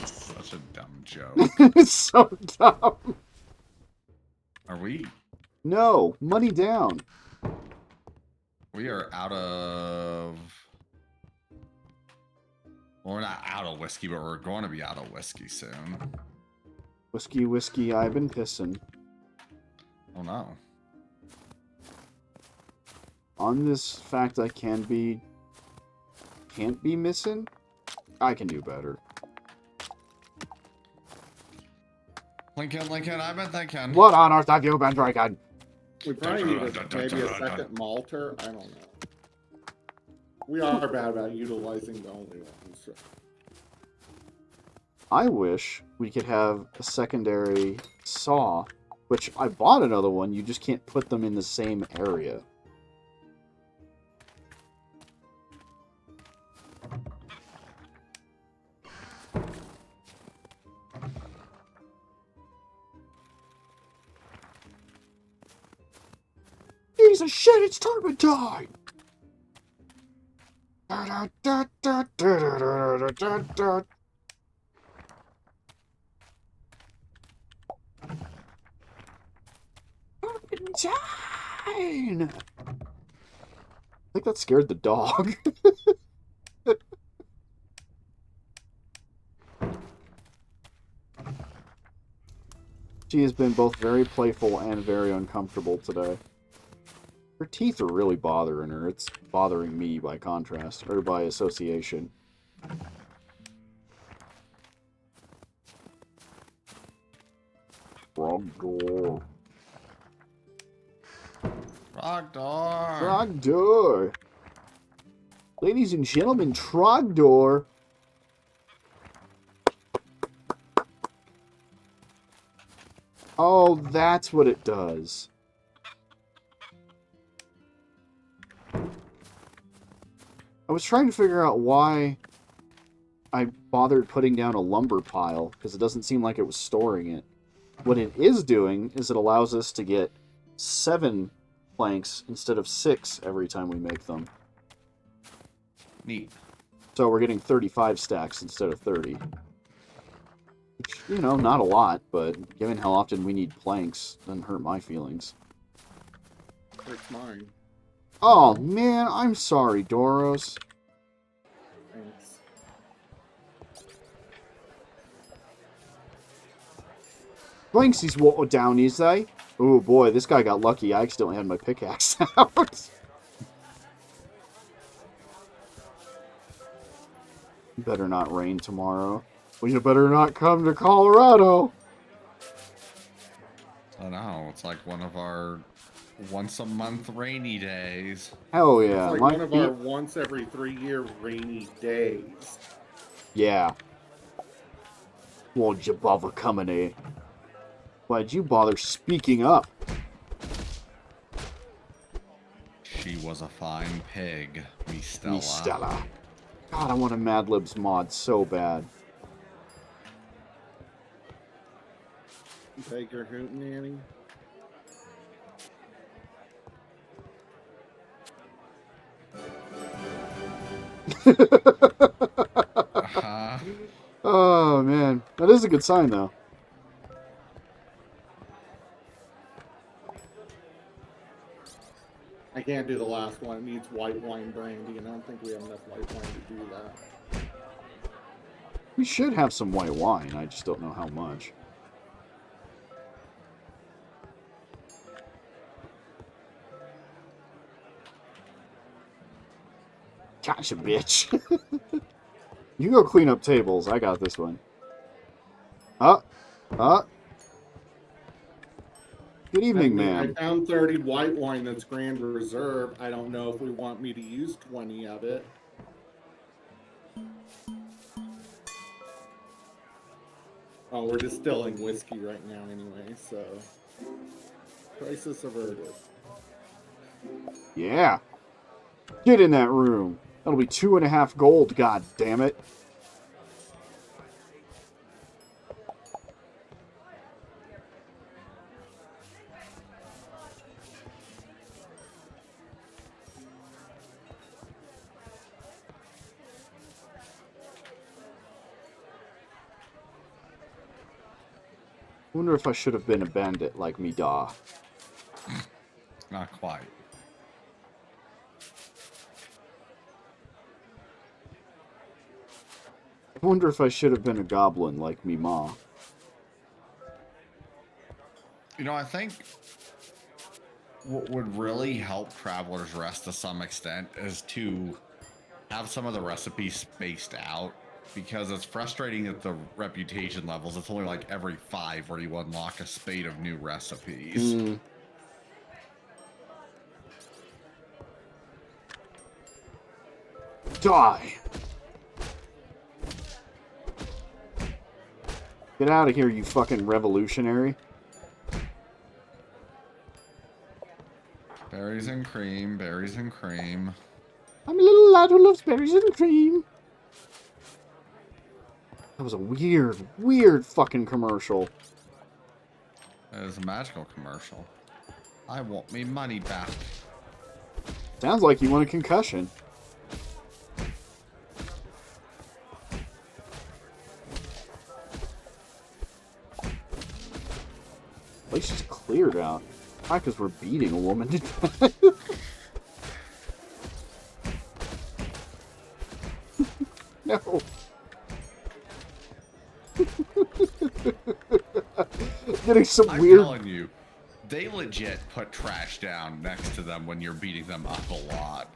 Such a dumb joke. It's so dumb. Are we? No, money down. We are out of... Well, we're not out of whiskey, but we're going to be out of whiskey soon. Whiskey, whiskey, I've been pissing. Oh no. On this fact I can't be missing, I can do better. Lincoln, I've been thinking. What on earth have you been drinking? We probably need maybe a second malter. I don't know. We are bad about utilizing the only ones. So. I wish we could have a secondary saw, which I bought another one, you just can't put them in the same area. Piece of shit, it's turpentine! Turpentine! I think that scared the dog. She has been both very playful and very uncomfortable today. Her teeth are really bothering her. It's bothering me by contrast, or by association. Frog door. Frog door. Frog door. Ladies and gentlemen, Trogdor. Oh, that's what it does. I was trying to figure out why I bothered putting down a lumber pile, because it doesn't seem like it was storing it. What it is doing is it allows us to get 7 planks instead of 6 every time we make them. Neat. So we're getting 35 stacks instead of 30. Which, you know, not a lot, but given how often we need planks, doesn't hurt my feelings. Hurts mine. Oh, man, I'm sorry, Doros. Thanks. Blanksy's water down, is they? Oh boy, this guy got lucky. I accidentally had my pickaxe out. Better not rain tomorrow. Well, you better not come to Colorado. I know. It's like one of our once-a-month rainy days. Hell yeah. It's like one of our once every 3-year rainy days. Yeah. Why'd you bother coming here? Why'd you bother speaking up? She was a fine pig, me Stella. Me Stella. God, I want a Mad Libs mod so bad. Take your hootenanny. Oh, man. That is a good sign, though. I can't do the last one. It needs white wine brandy, and I don't think we have enough white wine to do that. We should have some white wine. I just don't know how much. Gotcha, bitch. You go clean up tables. I got this one. Good evening, ma'am. I found 30 white wine that's Grand Reserve. I don't know if we want me to use 20 of it. Oh, we're distilling whiskey right now anyway, so... Crisis averted. Yeah. Get in that room. That'll be 2.5 gold, god damn it. Wonder if I should have been a bandit like me da. Not quite. I wonder if I should have been a goblin like me ma. You know, I think what would really help Traveler's Rest to some extent is to have some of the recipes spaced out, because it's frustrating at the reputation levels. It's only like every 5 where you unlock a spate of new recipes. Die! Get out of here, you fucking revolutionary. Berries and cream, berries and cream. I'm a little lad who loves berries and cream. That was a weird, weird fucking commercial. It is a magical commercial. I want me money back. Sounds like you want a concussion. Place just cleared out. Why? Because we're beating a woman to death. No. getting some I'm weird. telling you, they legit put trash down next to them when you're beating them up a lot.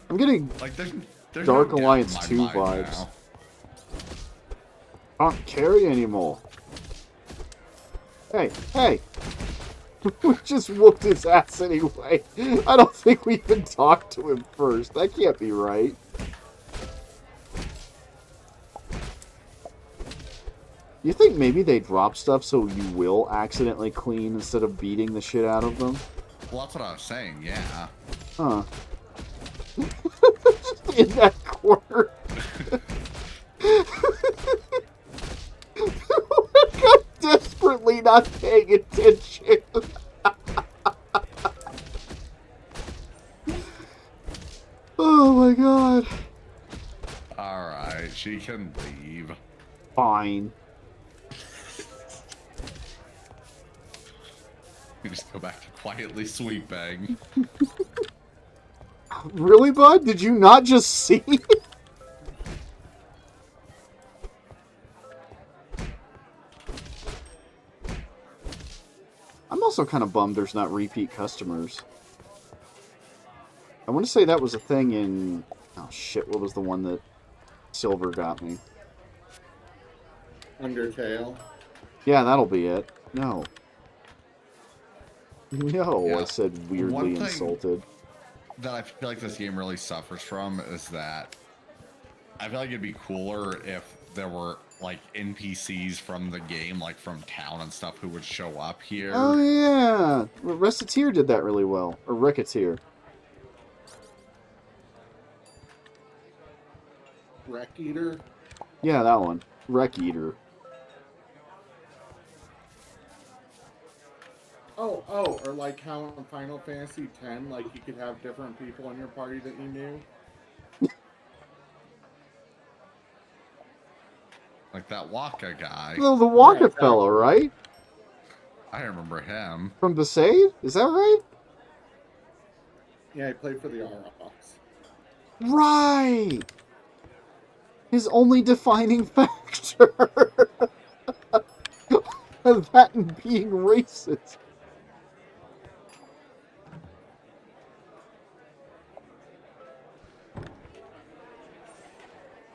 I'm getting Like there's Dark no doubt in Alliance my 2 mind vibes. now. Can't carry anymore. Hey, hey! We just whooped his ass anyway. I don't think we even talked to him first. That can't be right. You think maybe they drop stuff so you will accidentally clean instead of beating the shit out of them? Well, that's what I was saying. Yeah. Huh. Just in that corner. I'm desperately not paying attention. Oh my god. All right, she can leave. Fine. You just go back to quietly sweeping. Really, bud? Did you not just see? I'm also kind of bummed there's not repeat customers. I want to say that was a thing in... Oh shit, what was the one that Silver got me? Undertale. Yeah, that'll be it. No. No, I Yeah. said weirdly One thing- insulted. That I feel like this game really suffers from is that I feel like it'd be cooler if there were like NPCs from the game, like from town and stuff, who would show up here. Oh yeah! Reciteer did that really well. Or Reciteer. Wreck Eater. Yeah, that one. Wreck Eater. Oh, or like how in Final Fantasy X, like you could have different people in your party that you knew. Like that Waka guy. Well, the Waka Yeah, exactly. fellow, right? I remember him. From Besaid? Is that right? Yeah, he played for the ROX. Right! His only defining factor! That and being racist.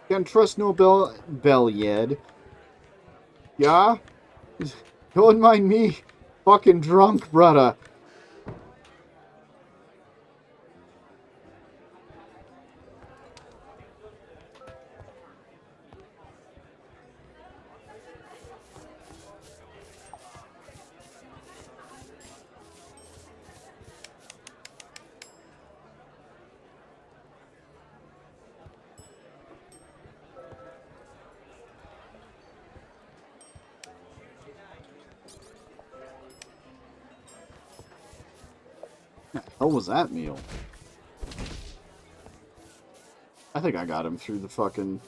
Can't trust no bell yet. Yeah? Don't mind me. Fucking drunk, brother. What the hell was that meal? I think I got him through the fucking...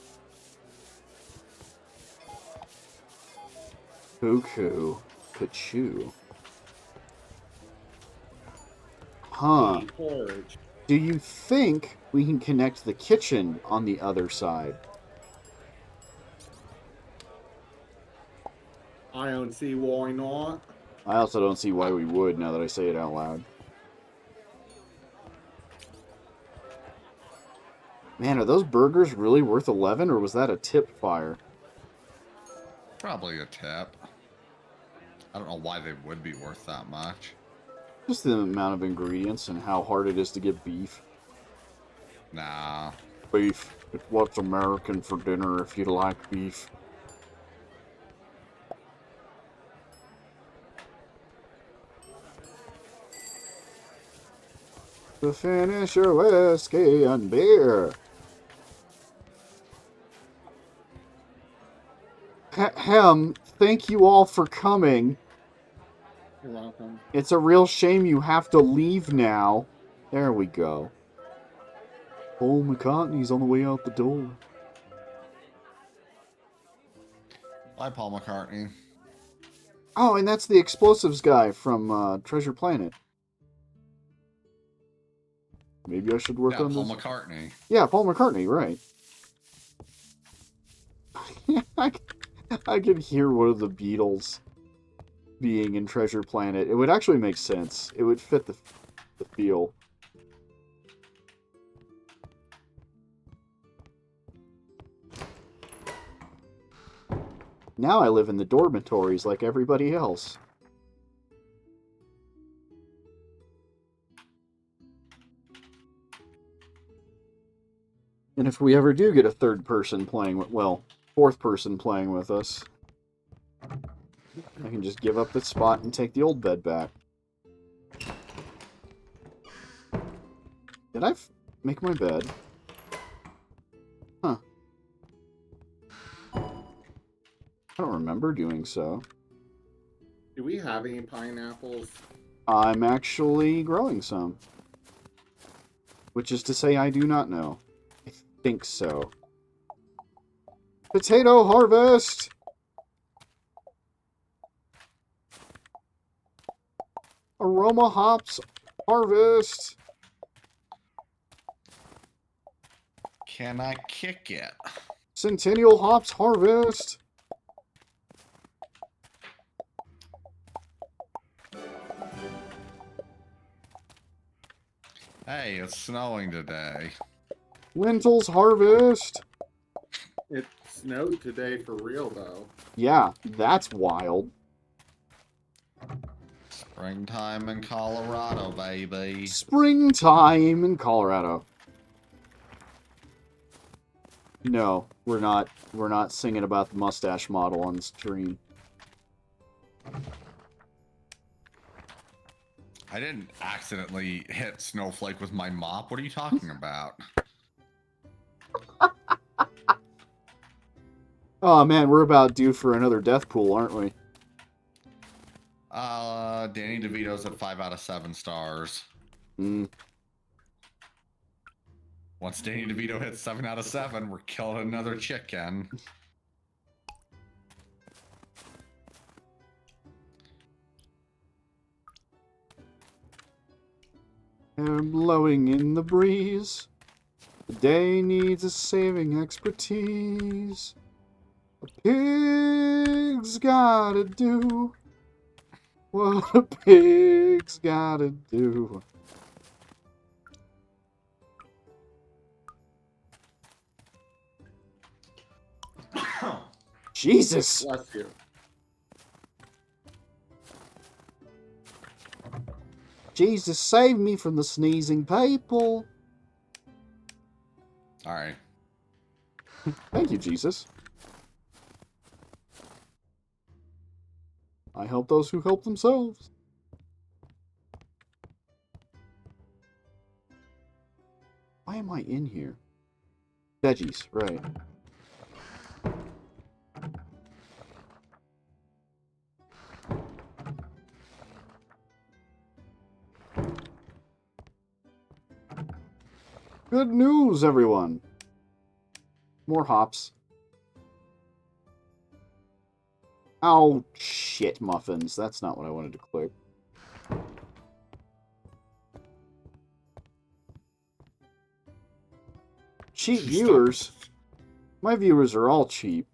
Cuckoo. Pachoo. Huh. Porridge. Do you think we can connect the kitchen on the other side? I don't see why not. I also don't see why we would, now that I say it out loud. Man, are those burgers really worth 11, or was that a tip fire? Probably a tip. I don't know why they would be worth that much. Just the amount of ingredients and how hard it is to get beef. Nah. Beef. It's what's American for dinner if you like beef. To finish your whiskey and beer. Hem, thank you all for coming. You're welcome. It's a real shame you have to leave now. There we go. Paul McCartney's on the way out the door. Bye, Paul McCartney. Oh, and that's the explosives guy from Treasure Planet. Maybe I should work Yeah, on Paul this. McCartney. Yeah, Paul McCartney, right. I can hear one of the Beatles being in Treasure Planet. It would actually make sense. It would fit the feel. Now I live in the dormitories like everybody else. And if we ever do get a third person playing with, well, fourth person playing with us, I can just give up the spot and take the old bed back. Did I make my bed? Huh. I don't remember doing so. Do we have any pineapples? I'm actually growing some. Which is to say I do not know. I think so. Potato harvest! Aroma hops harvest! Can I kick it? Centennial hops harvest! Hey, it's snowing today. Lentils harvest! It snowed today for real, though. Yeah, that's wild. Springtime in Colorado, baby. Springtime in Colorado. No, we're not singing about the mustache model on the stream. I didn't accidentally hit Snowflake with my mop. What are you talking about? Oh man, we're about due for another death pool, aren't we? Danny DeVito's at 5 out of 7 stars. Hmm. Once Danny DeVito hits 7 out of 7, we're killing another chicken. Air blowing in the breeze. The day needs a saving expertise. A pig's gotta do what a pig's gotta do. Jesus! Bless you. Jesus, save me from the sneezing people. Alright. Thank you, Jesus. I help those who help themselves. Why am I in here? Veggies, right. Good news, everyone. More hops. Oh, shit, muffins. That's not what I wanted to click. Cheap viewers? My viewers are all cheap.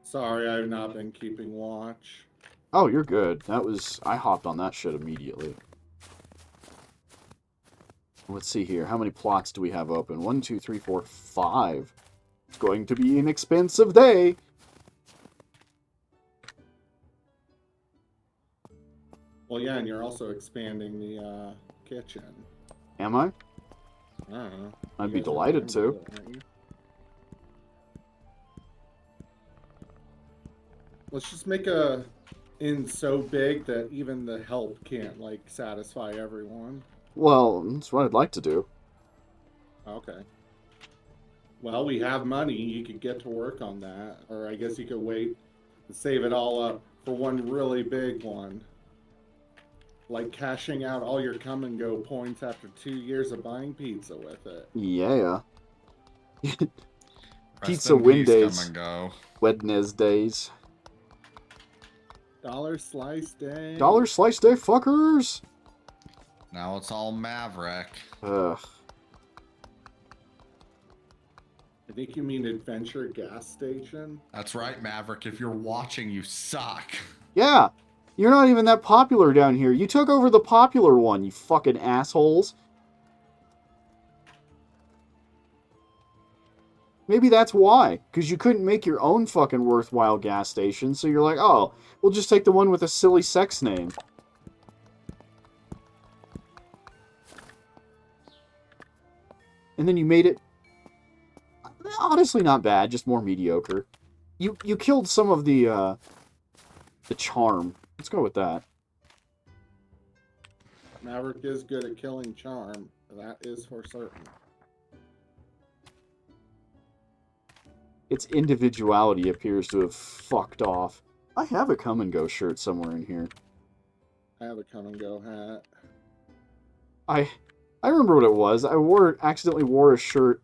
Sorry, I've not been keeping watch. Oh, you're good. I hopped on that shit immediately. Let's see here. How many plots do we have open? 1, 2, 3, 4, 5. It's going to be an expensive day. Well, yeah, and you're also expanding the kitchen. Am I? I don't know. I'd You be guys delighted to. remember that, aren't you? Let's just make a inn so big that even the help can't, like, satisfy everyone. Well, that's what I'd like to do. Okay. Well, we have money. You could get to work on that. Or I guess you could wait and save it all up for one really big one. Like cashing out all your come and go points after 2 years of buying pizza with it. Yeah. Rest Pizza in peace, Wednesdays. come and go. Wednesdays. Dollar slice day. Dollar slice day, fuckers! Now it's all Maverick. Ugh. I think you mean Adventure Gas Station. That's right, Maverick. If you're watching, you suck. Yeah. You're not even that popular down here. You took over the popular one, you fucking assholes. Maybe that's why. Because you couldn't make your own fucking worthwhile gas station, so you're like, oh, we'll just take the one with a silly sex name. And then you made it honestly not bad, just more mediocre. You killed some of the charm. Let's go with that. Maverick is good at killing charm. That is for certain. Its individuality appears to have fucked off. I have a come and go shirt somewhere in here. I have a come and go hat. I remember what it was. I accidentally wore a shirt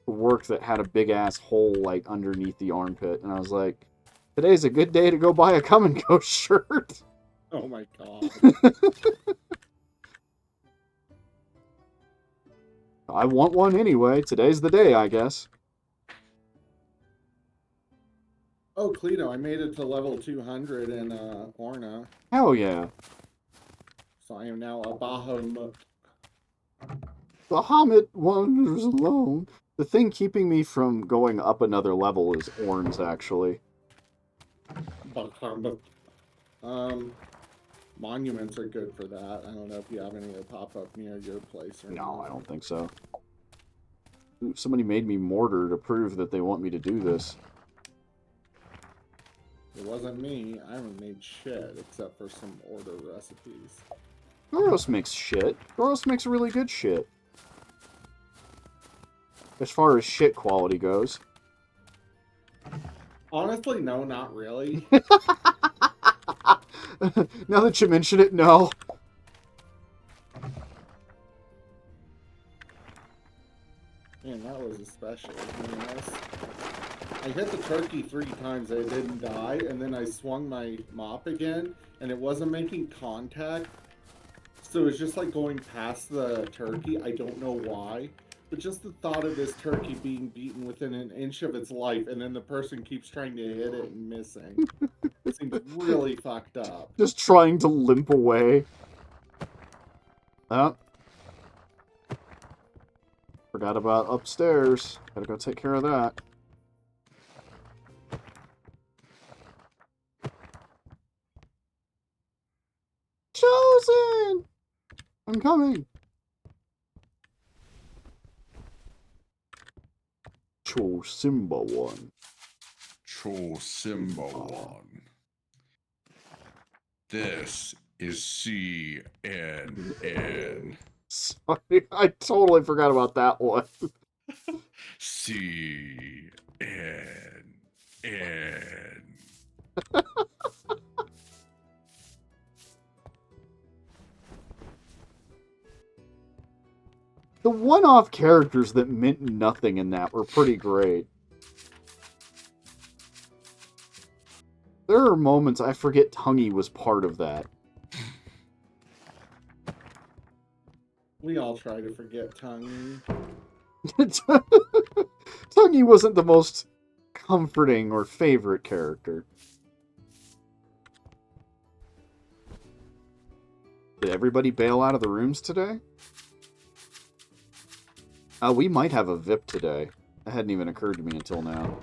to work that had a big ass hole like underneath the armpit, and I was like, today's a good day to go buy a come and go shirt. Oh my god. I want one anyway. Today's the day, I guess. Oh, Cleto, I made it to level 200 in Orna. Hell yeah. So I am now a Bahamut. Bahamut wanders alone. The thing keeping me from going up another level is Orns, actually. Bahamut. Monuments are good for that. I don't know if you have any that pop up near your place or No, not. I don't think so. Ooh, somebody made me mortar to prove that they want me to do this. It wasn't me. I haven't made shit except for some order recipes. Goros makes shit. Goros makes really good shit. As far as shit quality goes. Honestly, no, not really. Now that you mention it, no. Man, that was especially nice. I hit the turkey 3 times, it didn't die, and then I swung my mop again, and it wasn't making contact. So it's just like going past the turkey. I don't know why. But just the thought of this turkey being beaten within an inch of its life, and then the person keeps trying to hit it and missing. It seems really fucked up. Just trying to limp away. Oh. Forgot about upstairs. Gotta go take care of that. Chosen! I'm coming. Cho Simba one. Cho Simba one. This is CNN. Sorry, I totally forgot about that one. CNN. The one-off characters that meant nothing in that were pretty great. There are moments I forget Tungy was part of that. We all try to forget Tongue. Tungy wasn't the most comforting or favorite character. Did everybody bail out of the rooms today? We might have a VIP today. That hadn't even occurred to me until now.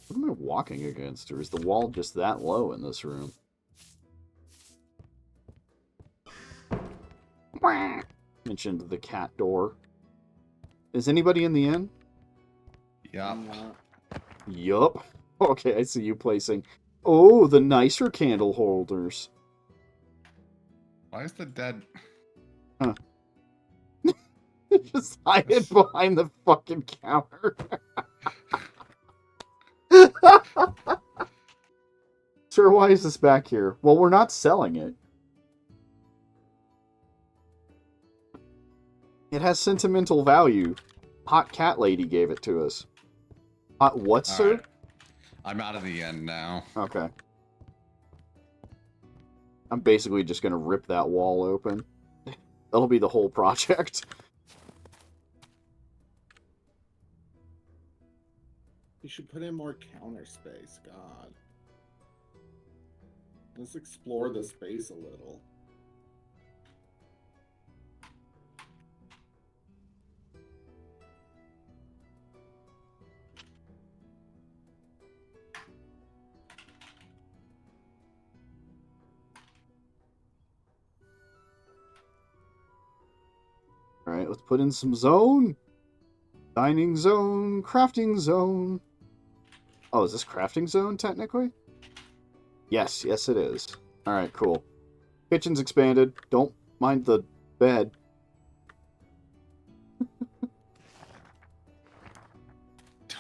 What am I walking against? Or is the wall just that low in this room? Mentioned the cat door. Is anybody in the inn? Yup. Yup. Okay, I see you placing. Oh, the nicer candle holders. Why is the dead... Huh. Just hide it behind the fucking counter. Sir, why is this back here? Well, we're not selling it. It has sentimental value. Hot cat lady gave it to us. Hot what, sir? Right. I'm out of the end now. Okay. I'm basically just gonna rip that wall open. That'll be the whole project. You should put in more counter space, God. Let's explore the space a little. Alright, let's put in some zone. Dining zone, crafting zone. Oh, is this crafting zone, technically? Yes, yes it is. Alright, cool. Kitchen's expanded. Don't mind the bed.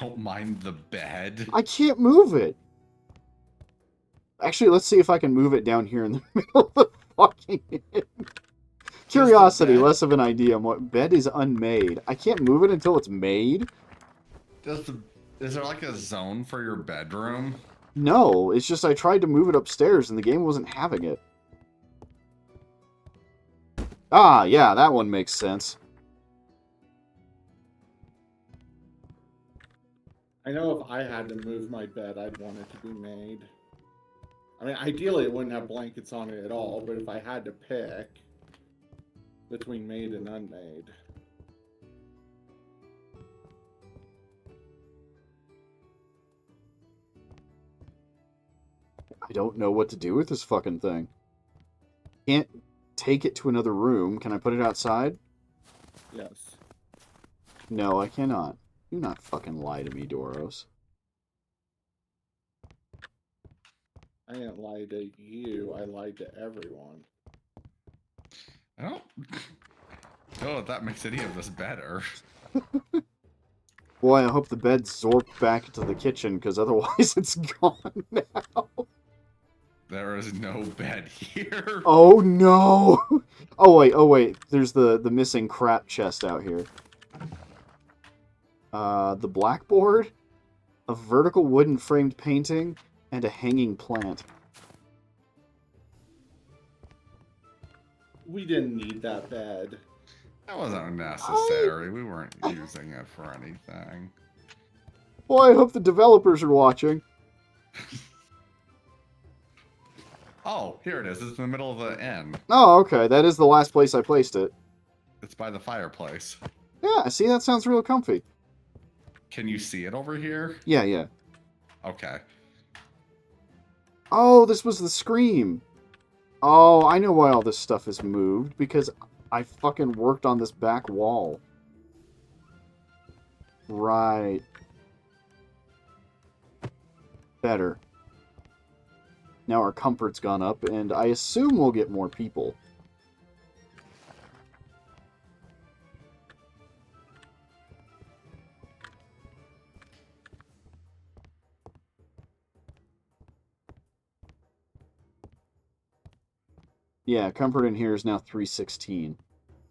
Don't mind the bed. I can't move it. Actually, let's see if I can move it down here in the middle of the fucking inn. Curiosity, bed? less of an idea. What bed is unmade? I can't move it until it's made? Is there like a zone for your bedroom? No, it's just I tried to move it upstairs and the game wasn't having it. Ah, yeah, that one makes sense. I know if I had to move my bed, I'd want it to be made. I mean, ideally it wouldn't have blankets on it at all, but if I had to pick between made and unmade. I don't know what to do with this fucking thing. Can't take it to another room. Can I put it outside? Yes. No, I cannot. Do not fucking lie to me, Doros. I didn't lie to you, I lied to everyone. I don't know if that makes any of this better. Boy, I hope the bed's zorped back into the kitchen, because otherwise it's gone now. There is no bed here. Oh no! Oh wait, there's the missing crap chest out here. The blackboard, a vertical wooden framed painting, and a hanging plant. We didn't need that bed. That wasn't unnecessary. We weren't using it for anything. Boy, I hope the developers are watching. Oh, here it is. It's in the middle of the inn. Oh, okay, that is the last place I placed it. It's by the fireplace. Yeah, see, that sounds real comfy. Can you see it over here? Yeah. Okay. Oh, this was the scream. Oh, I know why all this stuff is moved, because I fucking worked on this back wall. Right. Better. Now our comfort's gone up, and I assume we'll get more people. Yeah, comfort in here is now 316.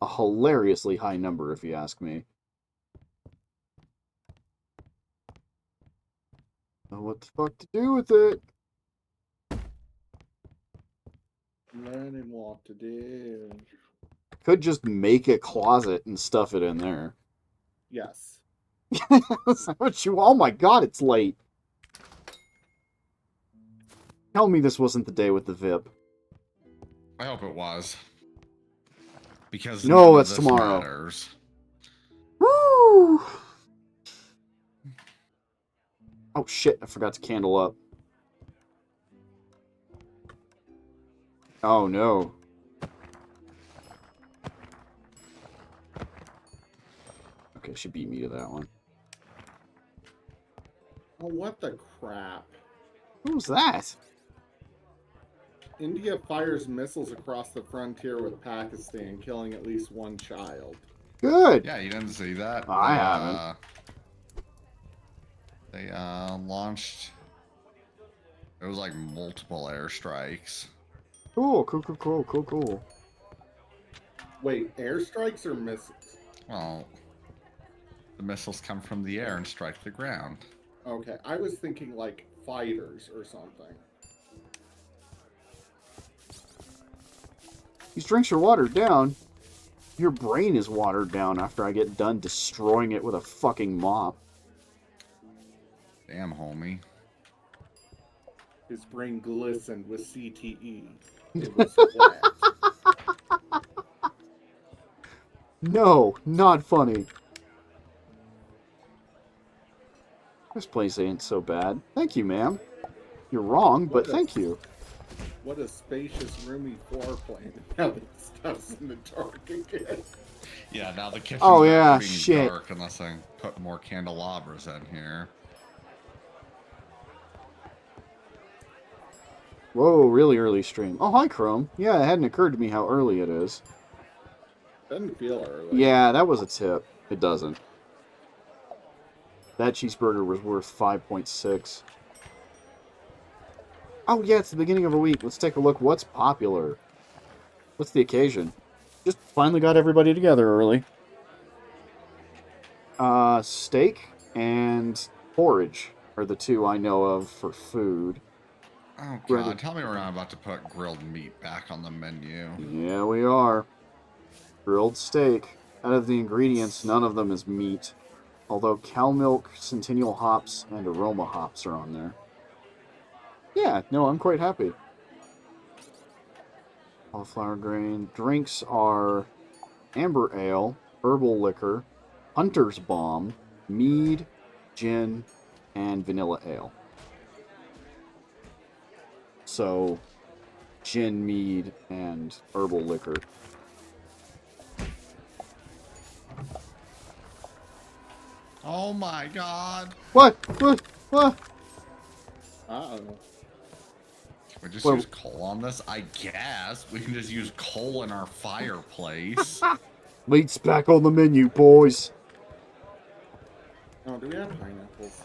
A hilariously high number, if you ask me. Know what the fuck to do with it? Learning what to do. Could just make a closet and stuff it in there. Yes. That's not what you... Oh my god, it's late. Tell me this wasn't the day with the VIP. I hope it was. Because No, none of it's this tomorrow. matters. Woo! Oh shit, I forgot to candle up. Oh no. Okay, she beat me to that one. Oh, what the crap? What was that? India fires missiles across the frontier with Pakistan, killing at least one child. Good. Yeah, you didn't see that. I haven't. They launched. It was like multiple airstrikes. Cool. Wait, airstrikes or missiles? Well, the missiles come from the air and strike the ground. Okay, I was thinking like fighters or something. These drinks are watered down. Your brain is watered down after I get done destroying it with a fucking mop. Damn, homie. His brain glistened with CTE. It was wet. No, not funny. This place ain't so bad. Thank you, ma'am. You're wrong, but thank you. What a spacious, roomy floor plan. Now the stuff's in the dark again. Yeah, now the kitchen's Oh, yeah, being shit. dark unless I put more candelabras in here. Whoa, really early stream. Oh, hi, Chrome. Yeah, it hadn't occurred to me how early it is. Doesn't feel early. Yeah, that was a tip. It doesn't. That cheeseburger was worth 5.6. Oh, yeah, it's the beginning of a week. Let's take a look. What's popular? What's the occasion? Just finally got everybody together early. Steak and porridge are the two I know of for food. Oh, God. Ready. Tell me we're not about to put grilled meat back on the menu. Yeah, we are. Grilled steak. Out of the ingredients, none of them is meat. Although cow milk, centennial hops, and aroma hops are on there. Yeah, no, I'm quite happy. Cauliflower grain. Drinks are amber ale, herbal liquor, hunter's balm, mead, gin, and vanilla ale. So, gin, mead, and herbal liquor. Oh, my God. What? What? Uh-oh. Can we just Well- use coal on this? I guess. We can just use coal in our fireplace. Meat's back on the menu, boys. Oh, do we have pineapples?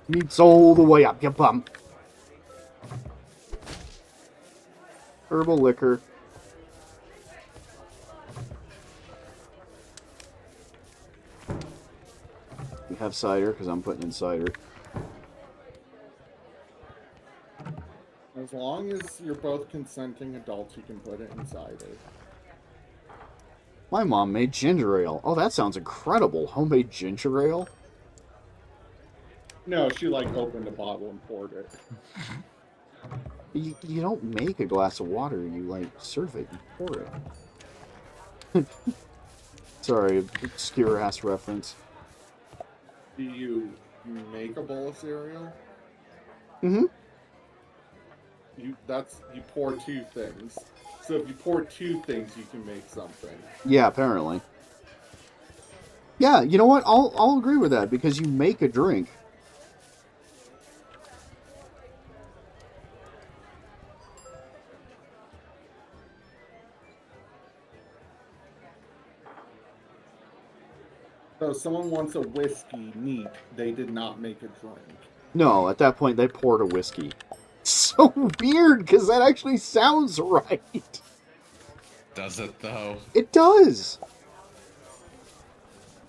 Meat's all the way up your bum. Herbal liquor. We have cider, because I'm putting in cider. As long as you're both consenting adults, you can put it inside it. My mom made ginger ale. Oh, that sounds incredible. Homemade ginger ale? No, she like opened a bottle and poured it. You don't make a glass of water. You, like, serve it. You pour it. Sorry, obscure-ass reference. Do you make a bowl of cereal? Mm-hmm. You pour two things. So if you pour two things, you can make something. Yeah, apparently. Yeah, you know what? I'll agree with that, because you make a drink. So if someone wants a whiskey neat, they did not make a drink. No, at that point, they poured a whiskey. So weird, because that actually sounds right. Does it, though? It does.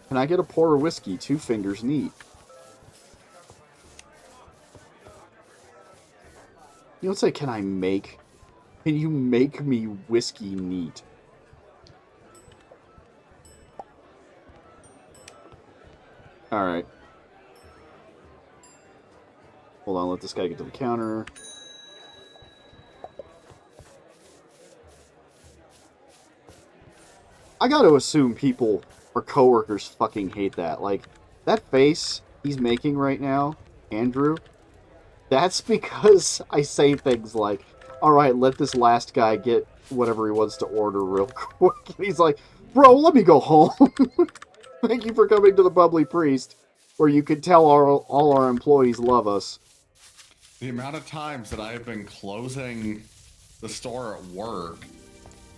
Can I get a pour of whiskey? 2 fingers neat. You don't say, can I make? Can you make me whiskey neat? Alright. Hold on, let this guy get to the counter. I gotta assume people or coworkers fucking hate that. Like, that face he's making right now, Andrew, that's because I say things like, alright, let this last guy get whatever he wants to order real quick. And he's like, bro, let me go home. Thank you for coming to the Bubbly Priest, where you can tell all our employees love us. The amount of times that I have been closing the store at work,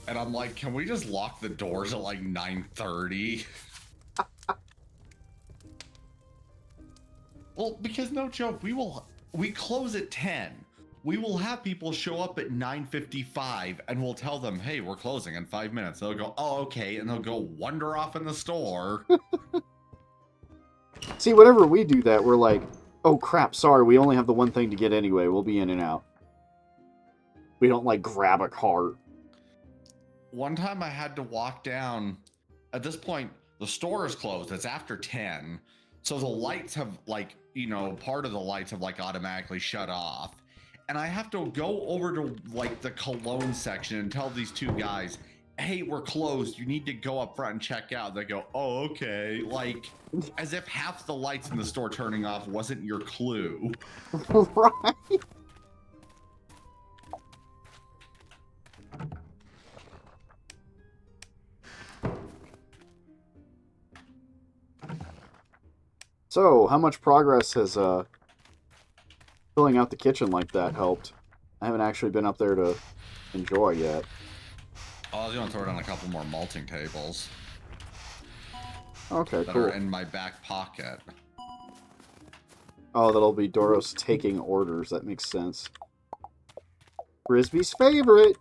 and I'm like, can we just lock the doors at like 9:30? Well, because no joke, we close at 10. We will have people show up at 9:55 and we'll tell them, hey, we're closing in 5 minutes. They'll go, oh, okay. And they'll go wander off in the store. See, whenever we do that, we're like, oh crap, sorry, we only have the one thing to get anyway. We'll be in and out. We don't, like, grab a cart. one time I had to walk down. At this point, the store is closed. It's after 10. So the lights have like, part of the lights have like automatically shut off. And I have to go over to like the cologne section and tell these two guys, hey, we're closed. You need to go up front and check out. They go, oh, okay. Like, as if half the lights in the store turning off wasn't your clue. Right. So, how much progress has filling out the kitchen like that helped? I haven't actually been up there to enjoy yet. Oh, I was going to throw it on a couple more malting tables. Okay, that cool. are in my back pocket. Oh, that'll be Doros taking orders. That makes sense. Frisbee's favorite!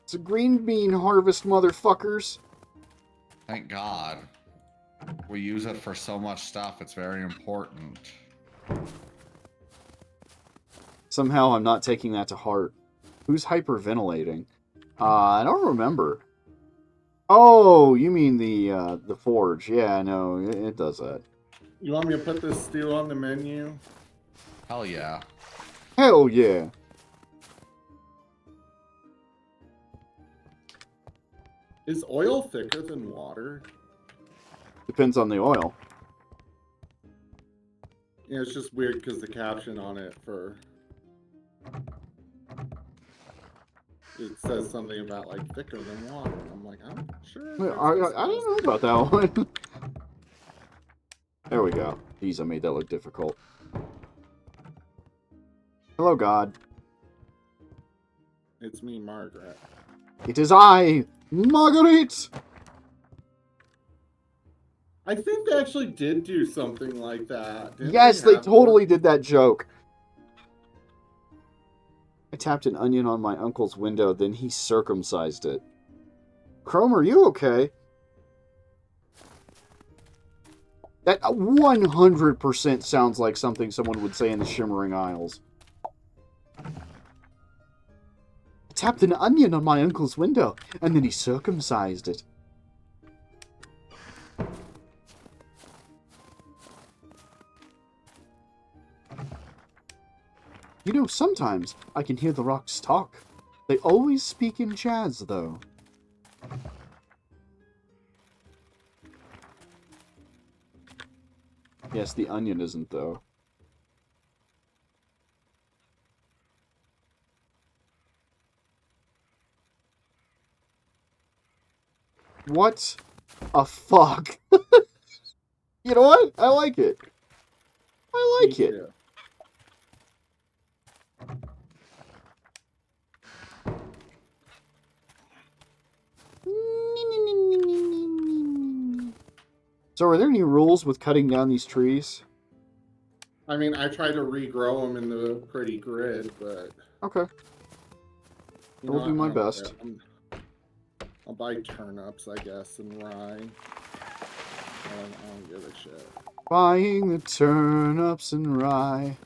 It's a green bean harvest, motherfuckers! Thank God. We use it for so much stuff. It's very important. Somehow I'm not taking that to heart. Who's hyperventilating? I don't remember. Oh, you mean the forge. Yeah, no, it does that. You want me to put this stew on the menu? Hell yeah. Hell yeah. Is oil thicker than water? Depends on the oil. Yeah, it's just weird because the caption on it it says something about like thicker than water. I'm like, I'm not sure. I don't know about that one. There we go. Jeez, I made that look difficult. Hello, God. It's me, Margaret. It is I, Marguerite! I think they actually did do something like that. Yes, they totally did that joke. I tapped an onion on my uncle's window, then he circumcised it. Chrome, are you okay? That 100% sounds like something someone would say in the Shimmering Isles. I tapped an onion on my uncle's window, and then he circumcised it. You know, sometimes I can hear the rocks talk. They always speak in jazz, though. Yes, the onion isn't, though. What a fuck? You know what? I like it. I like it. Yeah. So are there any rules with cutting down these trees? I mean, I try to regrow them in the pretty grid, but... Okay. you I'll know do what? my I don't best. care. I'll buy turnips, I guess, and rye. I don't give a shit. Buying the turnips and rye.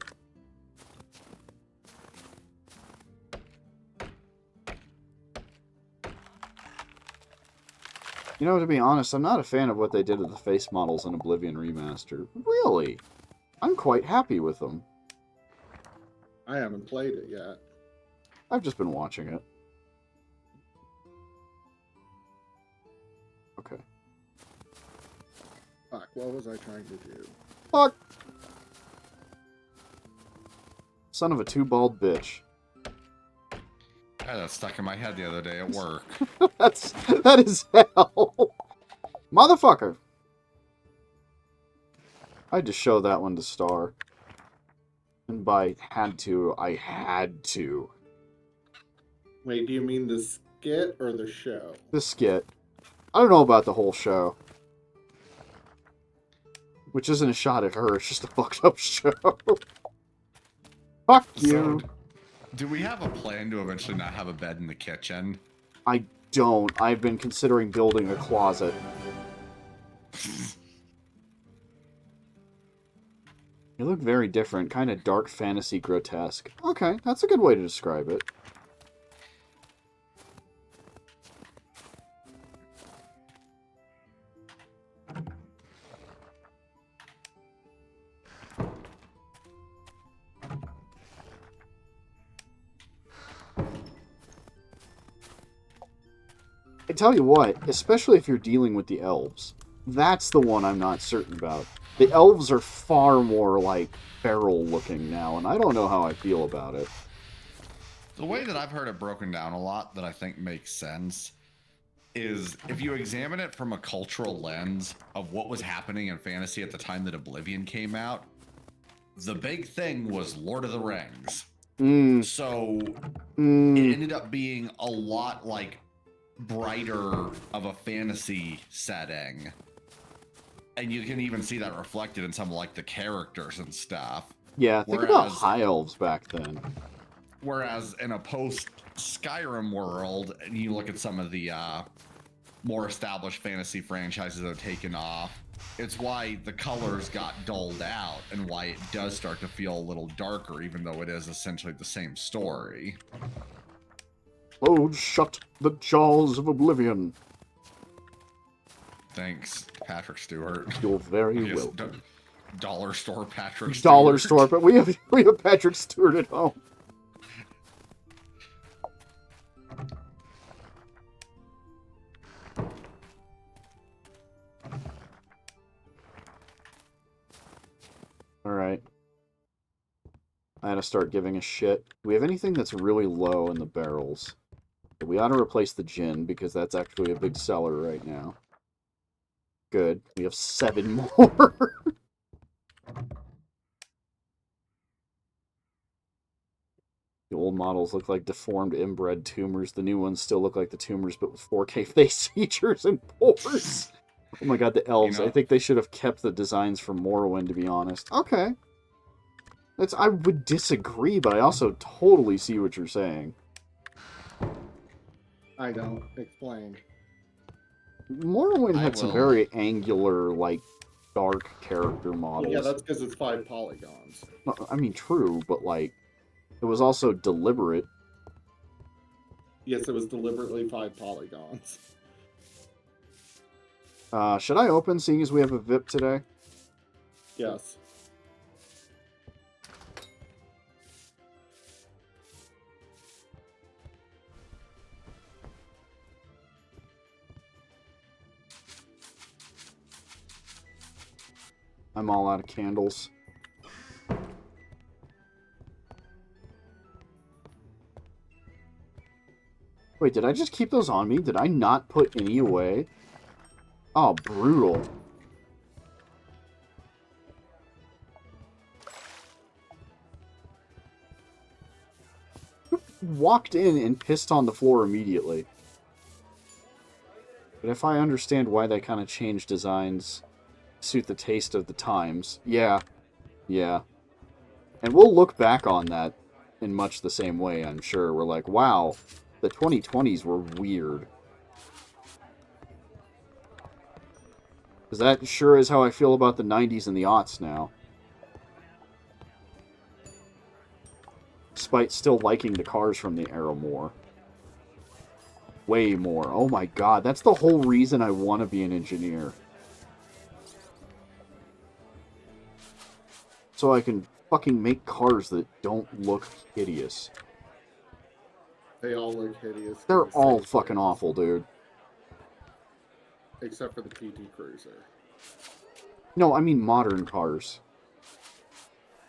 You know, to be honest, I'm not a fan of what they did to the face models in Oblivion Remastered. Really? I'm quite happy with them. I haven't played it yet. I've just been watching it. Okay. Fuck, what was I trying to do? Fuck! Son of a two-bald bitch. I had that stuck in my head the other day at work. That is hell. Motherfucker. I had to show that one to Star. And by had to, I had to. Wait, do you mean the skit or the show? The skit. I don't know about the whole show. Which isn't a shot at her, it's just a fucked up show. Fuck you. So, do we have a plan to eventually not have a bed in the kitchen? I don't. I've been considering building a closet. You look very different. Kind of dark fantasy grotesque. Okay, that's a good way to describe it. I tell you what, especially if you're dealing with the elves, that's the one I'm not certain about. The elves are far more, like, feral looking now, and I don't know how I feel about it. The way that I've heard it broken down a lot that I think makes sense is if you examine it from a cultural lens of what was happening in fantasy at the time that Oblivion came out, the big thing was Lord of the Rings. So it ended up being a lot like brighter of a fantasy setting. And you can even see that reflected in some like the characters and stuff. Yeah, think about high elves back then. Whereas in a post Skyrim world, and you look at some of the more established fantasy franchises that have taken off, it's why the colors got dulled out and why it does start to feel a little darker, even though it is essentially the same story. Close shut the jaws of Oblivion. Thanks, Patrick Stewart. You're very welcome. Dollar store Patrick Stewart. Dollar store, but we have Patrick Stewart at home. Alright. I had to start giving a shit. Do we have anything that's really low in the barrels? We ought to replace the gin, because that's actually a big seller right now. Good. We have 7 more. The old models look like deformed inbred tumors. The new ones still look like the tumors, but with 4K face features and pores. Oh my god, the elves. I think they should have kept the designs from Morrowind, to be honest. Okay. I would disagree, but I also totally see what you're saying. I don't. Explain. Morrowind had some very angular, like, dark character models. Yeah, that's because it's 5 polygons. I mean, true, but, like, it was also deliberate. Yes, it was deliberately 5 polygons. Should I open, seeing as we have a VIP today? Yes. I'm all out of candles. Wait, did I just keep those on me? Did I not put any away? Oh, brutal. Walked in and pissed on the floor immediately. But if I understand why they kind of changed designs to suit the taste of the times, yeah. Yeah. And we'll look back on that in much the same way, I'm sure. We're like, wow, the 2020s were weird. Because that sure is how I feel about the 90s and the aughts now. Despite still liking the cars from the era more. Way more. Oh my god, that's the whole reason I want to be an engineer. So I can fucking make cars that don't look hideous. They all look hideous. They're all fucking awful, dude. Except for the PT Cruiser. No, I mean modern cars.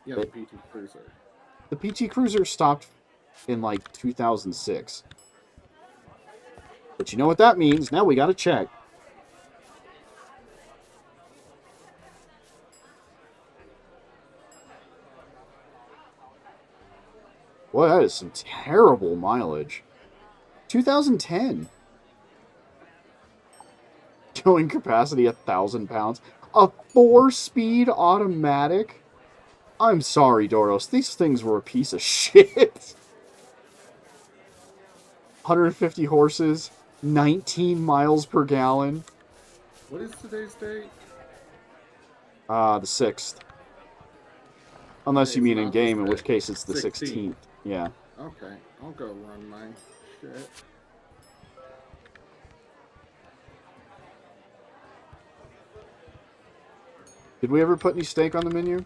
Yeah, the PT Cruiser. The PT Cruiser stopped in, like, 2006. But you know what that means? Now we gotta check. Boy, that is some terrible mileage. 2010. Towing capacity 1,000 pounds. A 4-speed automatic? I'm sorry, Doros. These things were a piece of shit. 150 horses. 19 miles per gallon. What is today's date? The 6th. Unless Okay, you mean it's in not game, the in which 6th. case it's the 16th. 16th. Yeah. Okay, I'll go run my shit. Did we ever put any steak on the menu?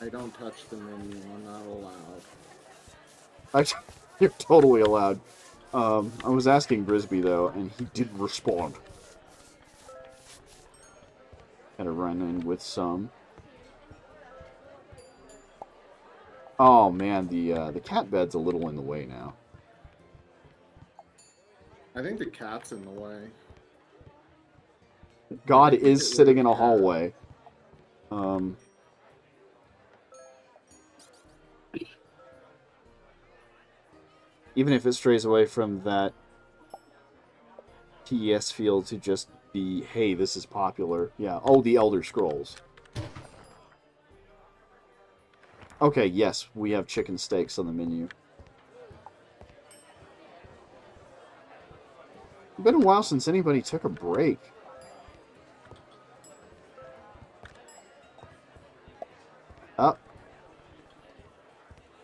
I don't touch the menu. I'm not allowed. You're totally allowed. I was asking Brisby, though, and he didn't respond. Gotta run in with some. Oh, man, the cat bed's a little in the way now. I think the cat's in the way. God think we is get rid sitting of in a the cat. hallway. Even if it strays away from that TES field to just be, hey, this is popular. Yeah. Oh, the Elder Scrolls. Okay, yes, we have chicken steaks on the menu. It's been a while since anybody took a break. Up.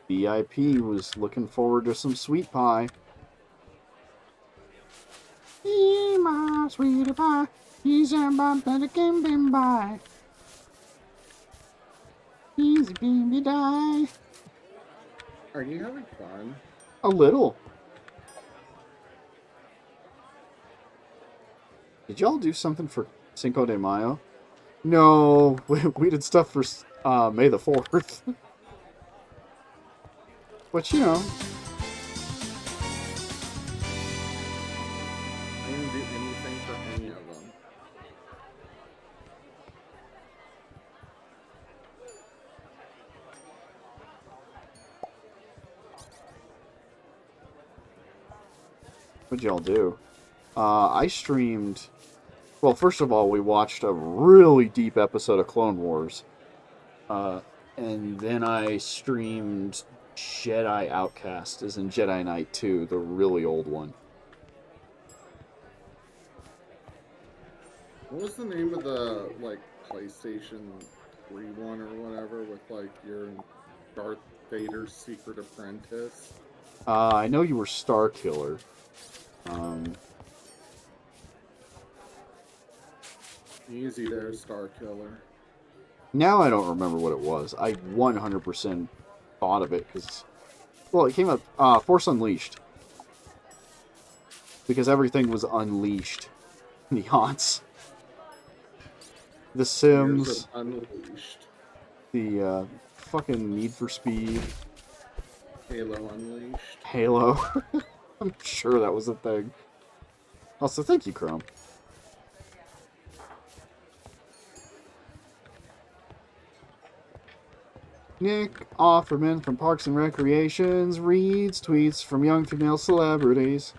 VIP was looking forward to some sweet pie. My sweetie pie, he's about that it can be by. Easy baby die. Are you having fun? A little. Did y'all do something for Cinco de Mayo? No, we did stuff for May the 4th. But, you know, I didn't do anything for any of them. what'd y'all do? I streamed... Well, first of all, we watched a really deep episode of Clone Wars. And then I streamed Jedi Outcast, as in Jedi Knight 2, the really old one. What was the name of the like PlayStation 3 one or whatever with like your Darth Vader's Secret Apprentice? I know you were Star Killer. Easy there, Star Killer. Now I don't remember what it was. I 100% thought of it because, well, it came up Force Unleashed because everything was unleashed in the aughts. The Years Sims, of Unleashed. the fucking Need for Speed, Halo Unleashed. Halo. I'm sure that was a thing. Also, thank you, Chrome. Nick Offerman from Parks and Recreations reads tweets from young female celebrities.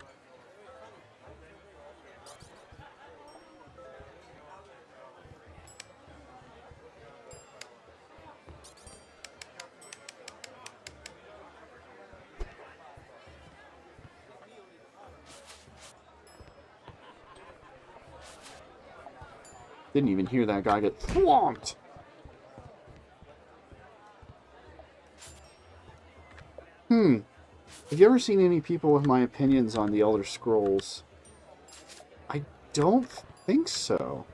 Didn't even hear that guy get thwomped. Have you ever seen any people with my opinions on the Elder Scrolls? I don't think so.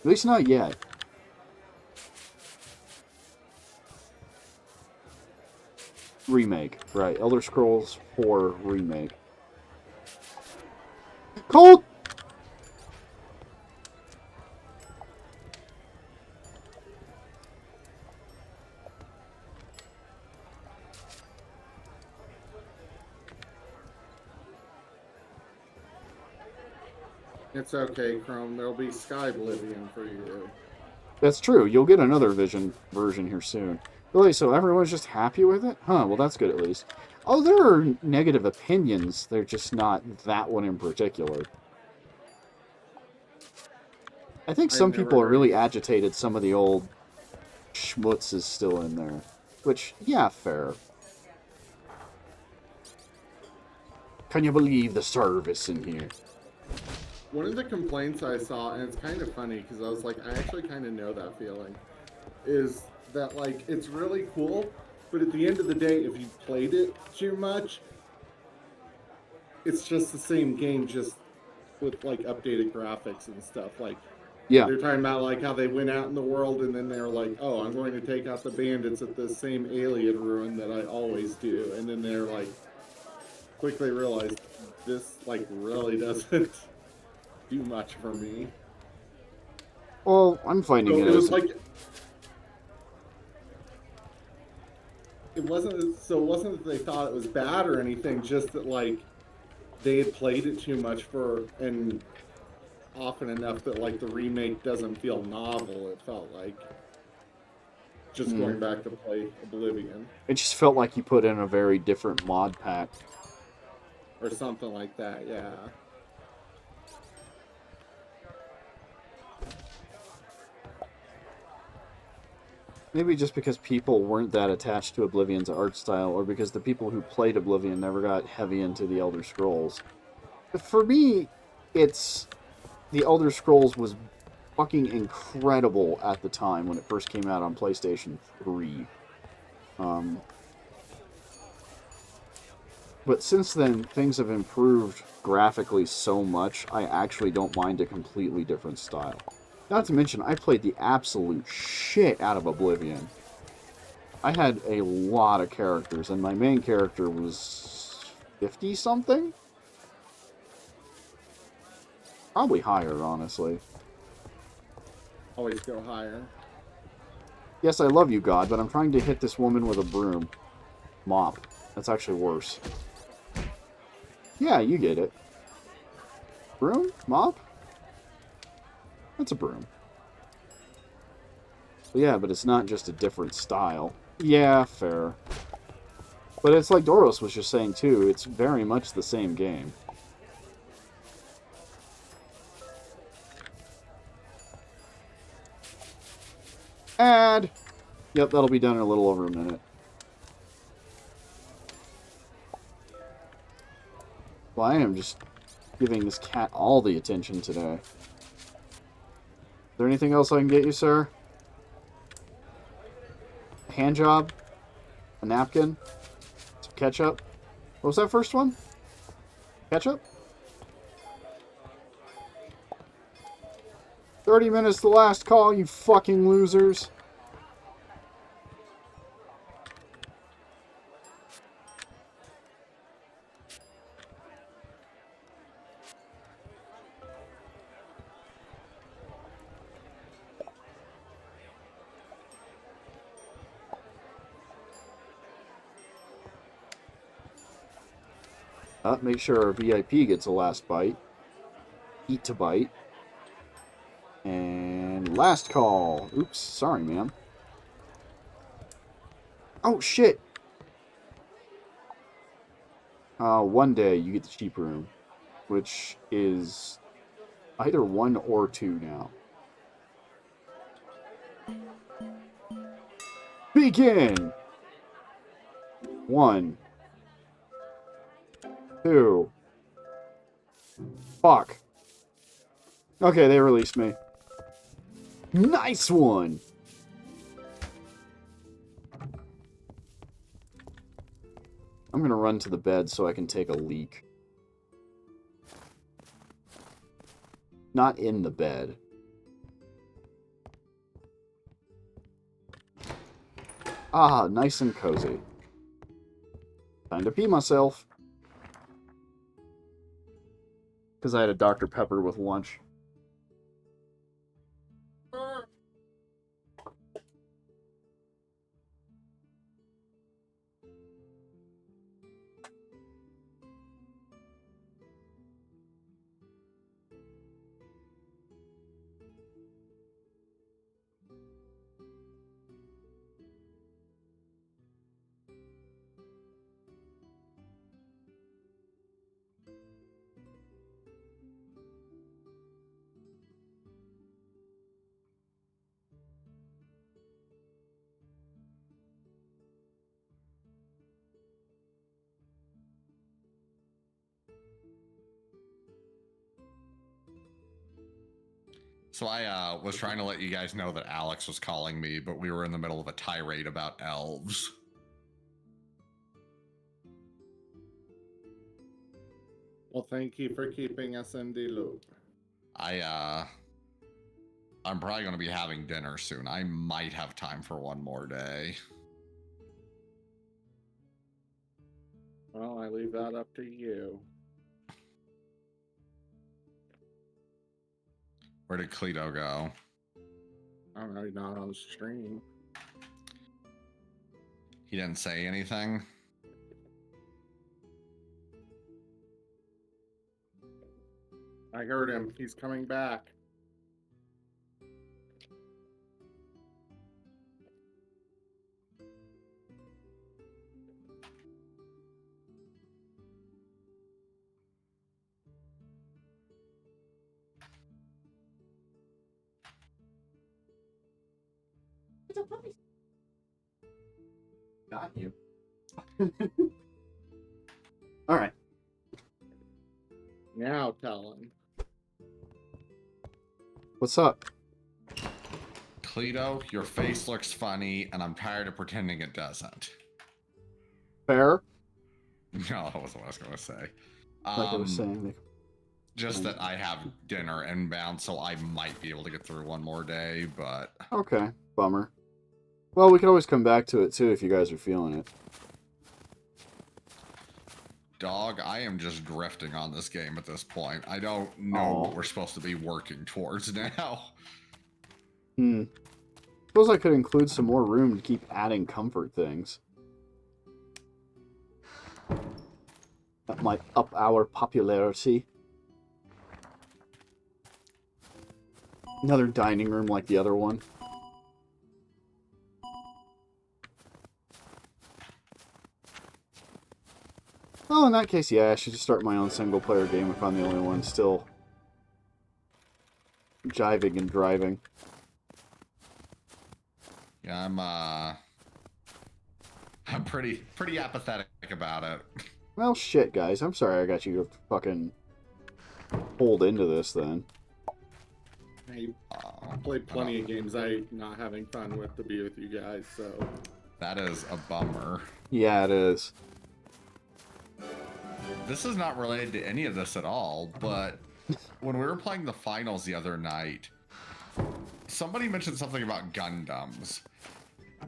At least not yet. Remake, right. Elder Scrolls 4 Remake. Cold! It's okay, Chrome. There'll be Sky Oblivion for you. That's true. You'll get another version here soon. Really, so everyone's just happy with it? Huh, well that's good at least. Oh, there are negative opinions. They're just not that one in particular. I think some people are really agitated some of the old schmutz is still in there. Which, yeah, fair. Can you believe the service in here? One of the complaints I saw, and it's kind of funny because I was like, I actually kind of know that feeling, is that like it's really cool, but at the end of the day, if you played it too much, it's just the same game, just with like updated graphics and stuff. Like Yeah. They're talking about like how they went out in the world and then they're like, oh, I'm going to take out the bandits at the same alien ruin that I always do. And then they're like, quickly realized this like really doesn't do much for me. Well, I'm finding So it it was as like it wasn't that they thought it was bad or anything, just that like they had played it too much for and often enough that like the remake doesn't feel novel. It felt like just going back to play Oblivion it just felt like you put in a very different mod pack. or something like that. Yeah. Maybe just because people weren't that attached to Oblivion's art style, or because the people who played Oblivion never got heavy into the Elder Scrolls. For me, it's the Elder Scrolls was fucking incredible at the time when it first came out on PlayStation 3. But since then, things have improved graphically so much, I actually don't mind a completely different style. Not to mention, I played the absolute shit out of Oblivion. I had a lot of characters, and my main character was 50-something? Probably higher, honestly. Always go higher. Yes, I love you, God, but I'm trying to hit this woman with a broom. Mop. That's actually worse. Yeah, you get it. Broom? Mop? That's a broom. Yeah, but it's not just a different style. Yeah, fair. But it's like Doros was just saying, too. It's very much the same game. Add! Yep, that'll be done in a little over a minute. Well, I am just giving this cat all the attention today. Is there anything else I can get you, sir? A hand job? A napkin? Some ketchup? What was that first one? Ketchup? 30 minutes the last call, you fucking losers. Make sure our VIP gets the last bite. Eat to bite. And last call. Oops, sorry, ma'am. Oh, shit! One day you get the cheap room, which is either 1 or 2 now. Begin! 1. 2. Fuck. Okay, they released me. Nice one! I'm gonna run to the bed so I can take a leak. Not in the bed. Ah, nice and cozy. Time to pee myself. Because I had a Dr. Pepper with lunch. So I was trying to let you guys know that Alex was calling me, but we were in the middle of a tirade about elves. Well, thank you for keeping us in the loop. I I'm probably going to be having dinner soon. I might have time for one more day. Well, I leave that up to you. Where did Cleto go? I don't know, he's not on the stream. He didn't say anything. I heard him. He's coming back. Got you. All right. Now tell him. What's up? Cleto, your face looks funny, and I'm tired of pretending it doesn't. Fair. No, that wasn't what I was going to say. Like I was saying. Just that I have dinner inbound, so I might be able to get through one more day, but... Okay. Bummer. Well, we could always come back to it, too, if you guys are feeling it. Dog, I am just drifting on this game at this point. I don't know what we're supposed to be working towards now. Suppose I could include some more room to keep adding comfort things. That might up our popularity. Another dining room like the other one. Oh, in that case, yeah, I should just start my own single-player game if I'm the only one still jiving and driving. Yeah, I'm pretty apathetic about it. Well, shit, guys. I'm sorry I got you to fucking hold into this, then. I played plenty of games I'm not having fun with to be with you guys, so... That is a bummer. Yeah, it is. This is not related to any of this at all, but when we were playing the finals the other night, somebody mentioned something about Gundams.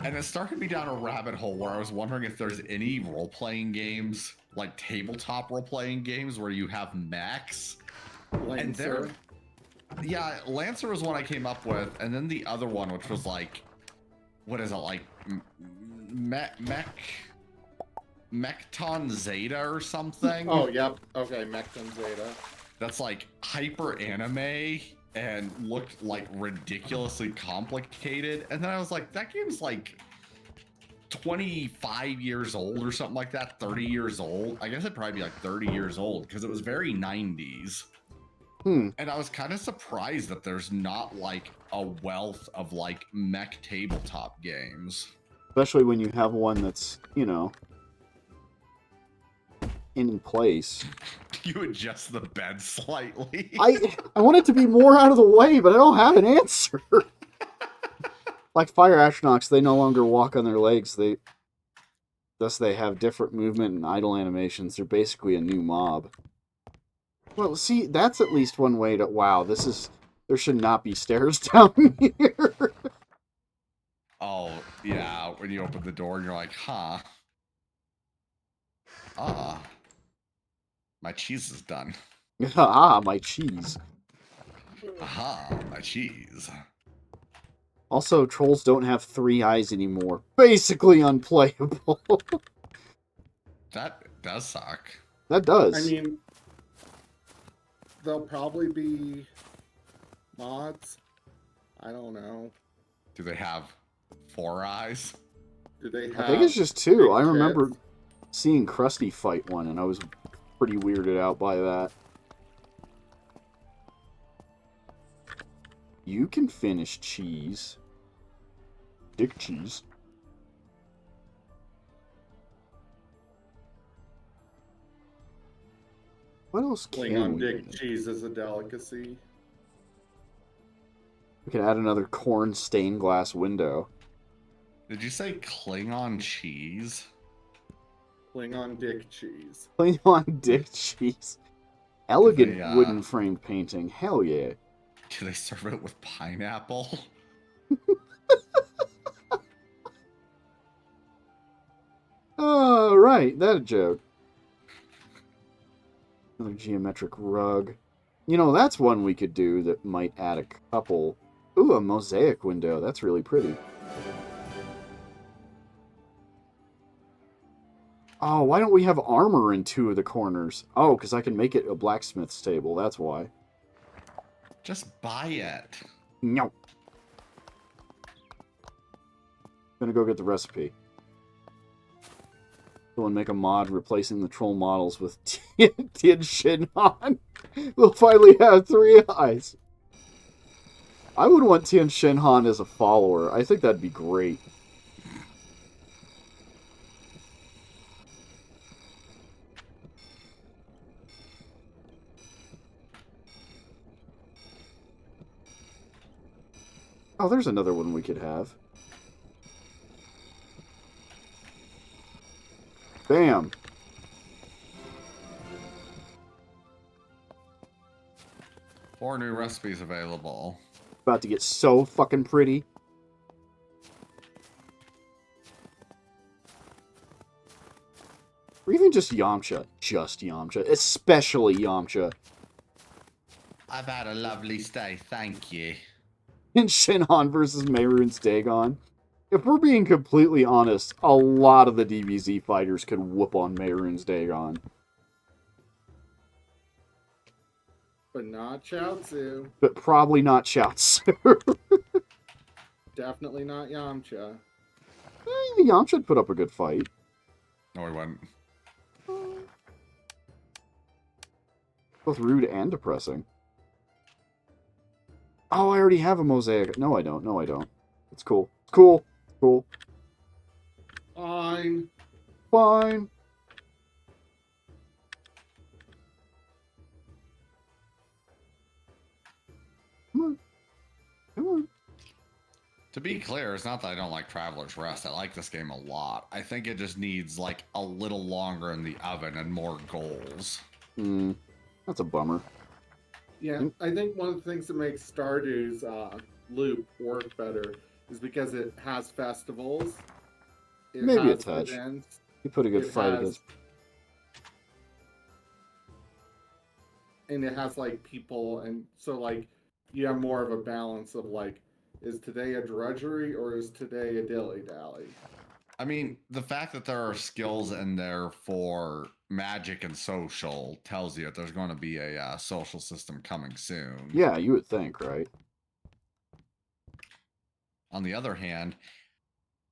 And it started me down a rabbit hole where I was wondering if there's any role-playing games, like tabletop role-playing games, where you have mechs. Lancer. Yeah, Lancer was one I came up with, and then the other one, which was like, what is it, like, Mechton Zeta or something? Oh, yep. Okay, Mechton Zeta. That's like hyper anime and looked like ridiculously complicated. And then I was like, that game's like 25 years old or something like that, 30 years old. I guess it'd probably be like 30 years old because it was very 90s. And I was kind of surprised that there's not like a wealth of like mech tabletop games. Especially when you have one that's, you know, in place. You adjust the bed slightly. I want it to be more out of the way, but I don't have an answer. Like fire astronauts, they no longer walk on their legs. Thus they have different movement and idle animations. They're basically a new mob. Well, see, that's at least one way to... Wow, there should not be stairs down here. Oh, yeah, when you open the door and you're like, huh. My cheese is done. My cheese. Aha, my cheese. Also, trolls don't have 3 eyes anymore. Basically unplayable. That does suck. That does. I mean, there'll probably be mods. I don't know. Do they have 4 eyes? Do they have... I think it's just 2. I remember tits? seeing Krusty fight one, and I was pretty weirded out by that. You can finish cheese. Dick cheese. What else can Klingon we dick do? cheese is a delicacy. We can add another corn stained glass window. Did you say Klingon cheese? Klingon dick cheese. Klingon dick cheese. Elegant They, wooden framed painting. Hell yeah. Do Do they serve it with pineapple? Oh, right. That a joke. Another geometric rug. You know, that's one we could do that might add a couple. Ooh, a mosaic window. That's really pretty. Oh, why don't we have armor in 2 of the corners? Oh, because I can make it a blacksmith's table. That's why. Just buy it. No. Gonna go get the recipe. Go and make a mod replacing the troll models with Tien Shinhan. We'll finally have 3 eyes. I would want Tien Shinhan as a follower. I think that'd be great. Oh, there's another one we could have. Bam. 4 new recipes available. About to get so fucking pretty. Or even just Yamcha. Just Yamcha. Especially Yamcha. I've had a lovely stay, thank you. In Shinhan versus Mehrunes Dagon. If we're being completely honest, a lot of the DBZ fighters could whoop on Mehrunes Dagon. But not Chaozu. But probably not Chaozu. Definitely not Yamcha. Yamcha'd put up a good fight. No, he wouldn't. Both rude and depressing. Oh, I already have a mosaic. No, I don't. No, I don't. It's cool. It's cool. It's cool. Fine. Fine. Come on. Come on. To be clear, it's not that I don't like Traveler's Rest. I like this game a lot. I think it just needs, like, a little longer in the oven and more goals. That's a bummer. Yeah, I think one of the things that makes Stardew's loop work better is because it has festivals. It Maybe a has touch. events, You put a good fight has- against... and it has like people, and so like you have more of a balance of like, is today a drudgery or is today a dilly-dally? I mean, the fact that there are skills in there for magic and social tells you that there's going to be a social system coming soon. Yeah, you would think, right? On the other hand,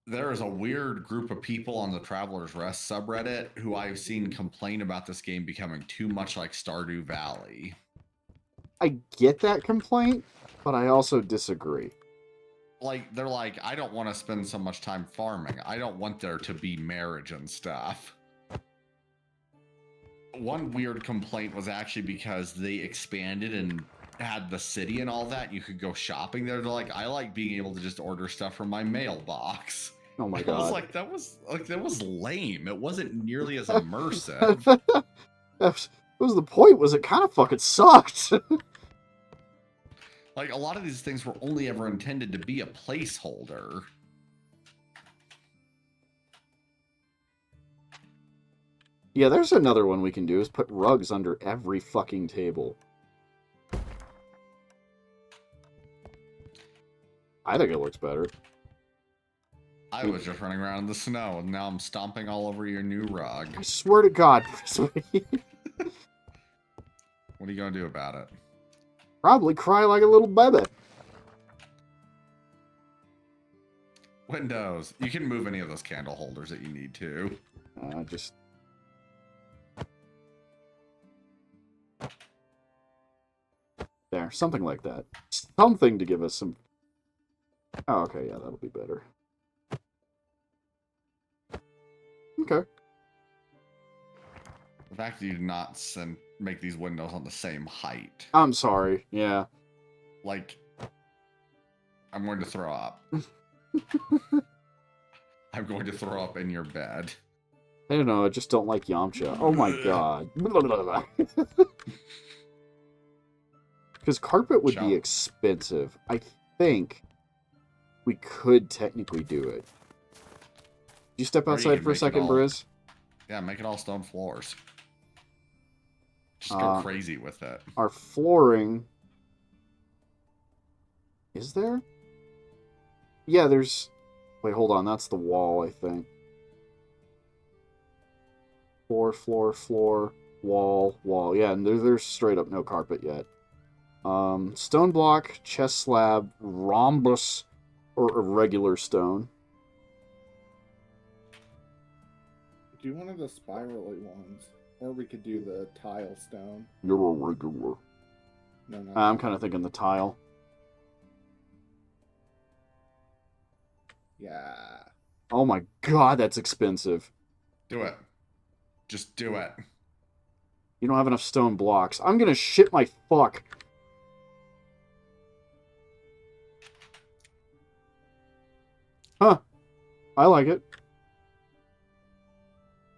there is a weird group of people on the Traveler's Rest subreddit who I've seen complain about this game becoming too much like Stardew Valley. I get that complaint, but I also disagree. Like, they're like, I don't want to spend so much time farming. I don't want there to be marriage and stuff. One weird complaint was actually because they expanded and had the city and all that. You could go shopping there. They're like, I like being able to just order stuff from my mailbox. Oh my I god. was like, that was lame. It wasn't nearly as immersive. That was the point, was it kind of fucking sucked. Like, a lot of these things were only ever intended to be a placeholder. Yeah, there's another one we can do, is put rugs under every fucking table. I think it looks better. I was just running around in the snow, and now I'm stomping all over your new rug. I swear to God. What are you going to do about it? Probably cry like a little baby. Windows. You can move any of those candle holders that you need to. Just... There, something like that. Something to give us some... Oh, okay, yeah, that'll be better. Okay. The fact that you did not make these windows on the same height. I'm sorry, yeah. Like, I'm going to throw up. I'm going to throw up in your bed. I don't know, I just don't like Yamcha. Oh my god. Because carpet would be Shall- expensive. I think we could technically do it. You step Or you outside can for a make it second, all- Briz? Yeah, make it all stone floors. Just Uh, go crazy with it. Our flooring... Is there? Yeah, there's... Wait, hold on. That's the wall, I think. Floor, floor, floor, wall, wall. Yeah, and there's straight up no carpet yet. Stone block, chest slab, rhombus, or irregular stone. Do one of the spirally ones. Or we could do the tile stone. You're irregular. No, no. I'm kind of thinking the tile. Yeah. Oh my god, that's expensive. Do it. Just do it. You don't have enough stone blocks. I'm gonna shit my fuck. Huh. I like it.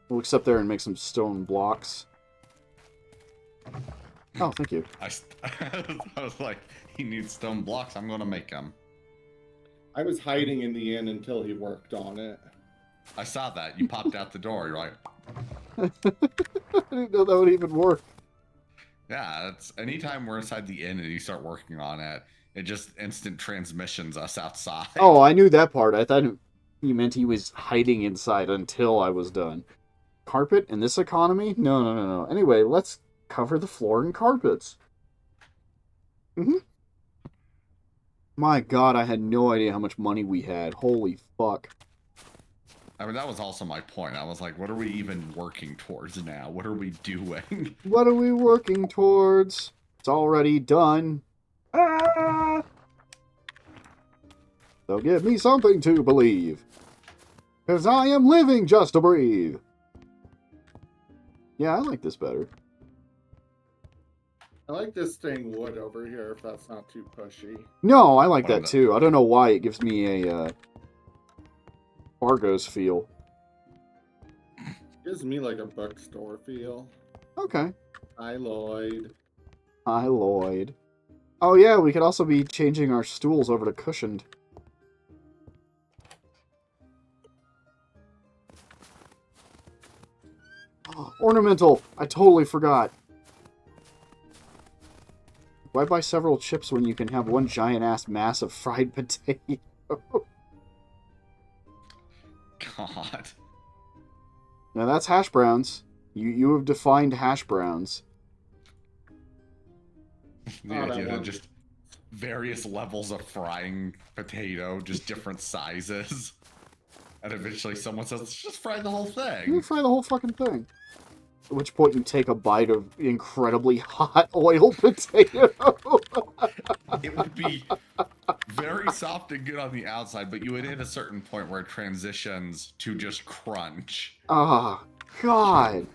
We'll accept there and make some stone blocks. Oh, thank you. I was like, he needs stone blocks. I'm going to make them. I was hiding in the inn until he worked on it. I saw that. You popped out the door. You're like, I didn't know that would even work. yeah, it's anytime we're inside the inn and you start working on it, it just instant transmissions us outside. Oh, I knew that part. I thought you meant he was hiding inside until I was done. Carpet in this economy? No, no, no, no. Anyway, let's cover the floor in carpets. My god, I had no idea how much money we had. Holy fuck. I mean, that was also my point. I was like, what are we even working towards now? What are we doing? What are we working towards? It's already done. Ah! So give me something to believe. Because I am living just to breathe. Yeah, I like this better. I like this staying wood over here if that's not too pushy. No, I like One that of too. I don't know why it gives me a Fargo's feel. Gives me like a bookstore feel. Okay. Hi, Lloyd. Hi, Lloyd. Oh yeah, we could also be changing our stools over to cushioned. Ornamental! I totally forgot. Why buy several chips when you can have one giant-ass mass of fried potato? God. Now that's hash browns. You have defined hash browns. The Oh, that idea that one. just various levels of frying potato, just different sizes. And eventually someone says, let's just fry the whole You thing. fry the whole fucking thing. At which point you take a bite of incredibly hot oil potato. It would be very soft and good on the outside, but you would hit a certain point where it transitions to just crunch. Ah, God.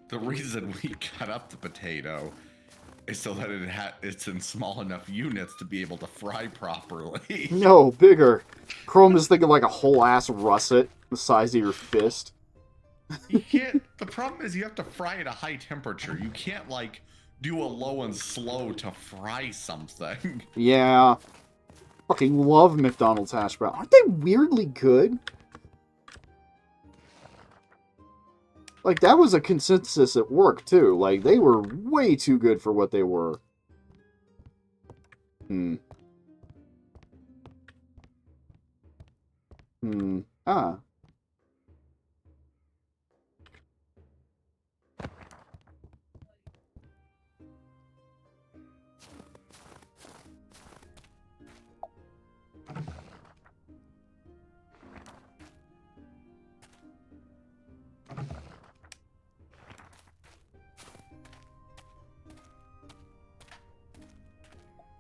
The reason we cut up the potato is so that it's in small enough units to be able to fry properly. No, bigger. Chrome is thinking like a whole ass russet the size of your fist. You can't. The problem is you have to fry at a high temperature. You can't like do a low and slow to fry something. Yeah. Fucking love McDonald's hash brown. Aren't they weirdly good? Like, that was a consensus at work, too. Like, they were way too good for what they were. Ah.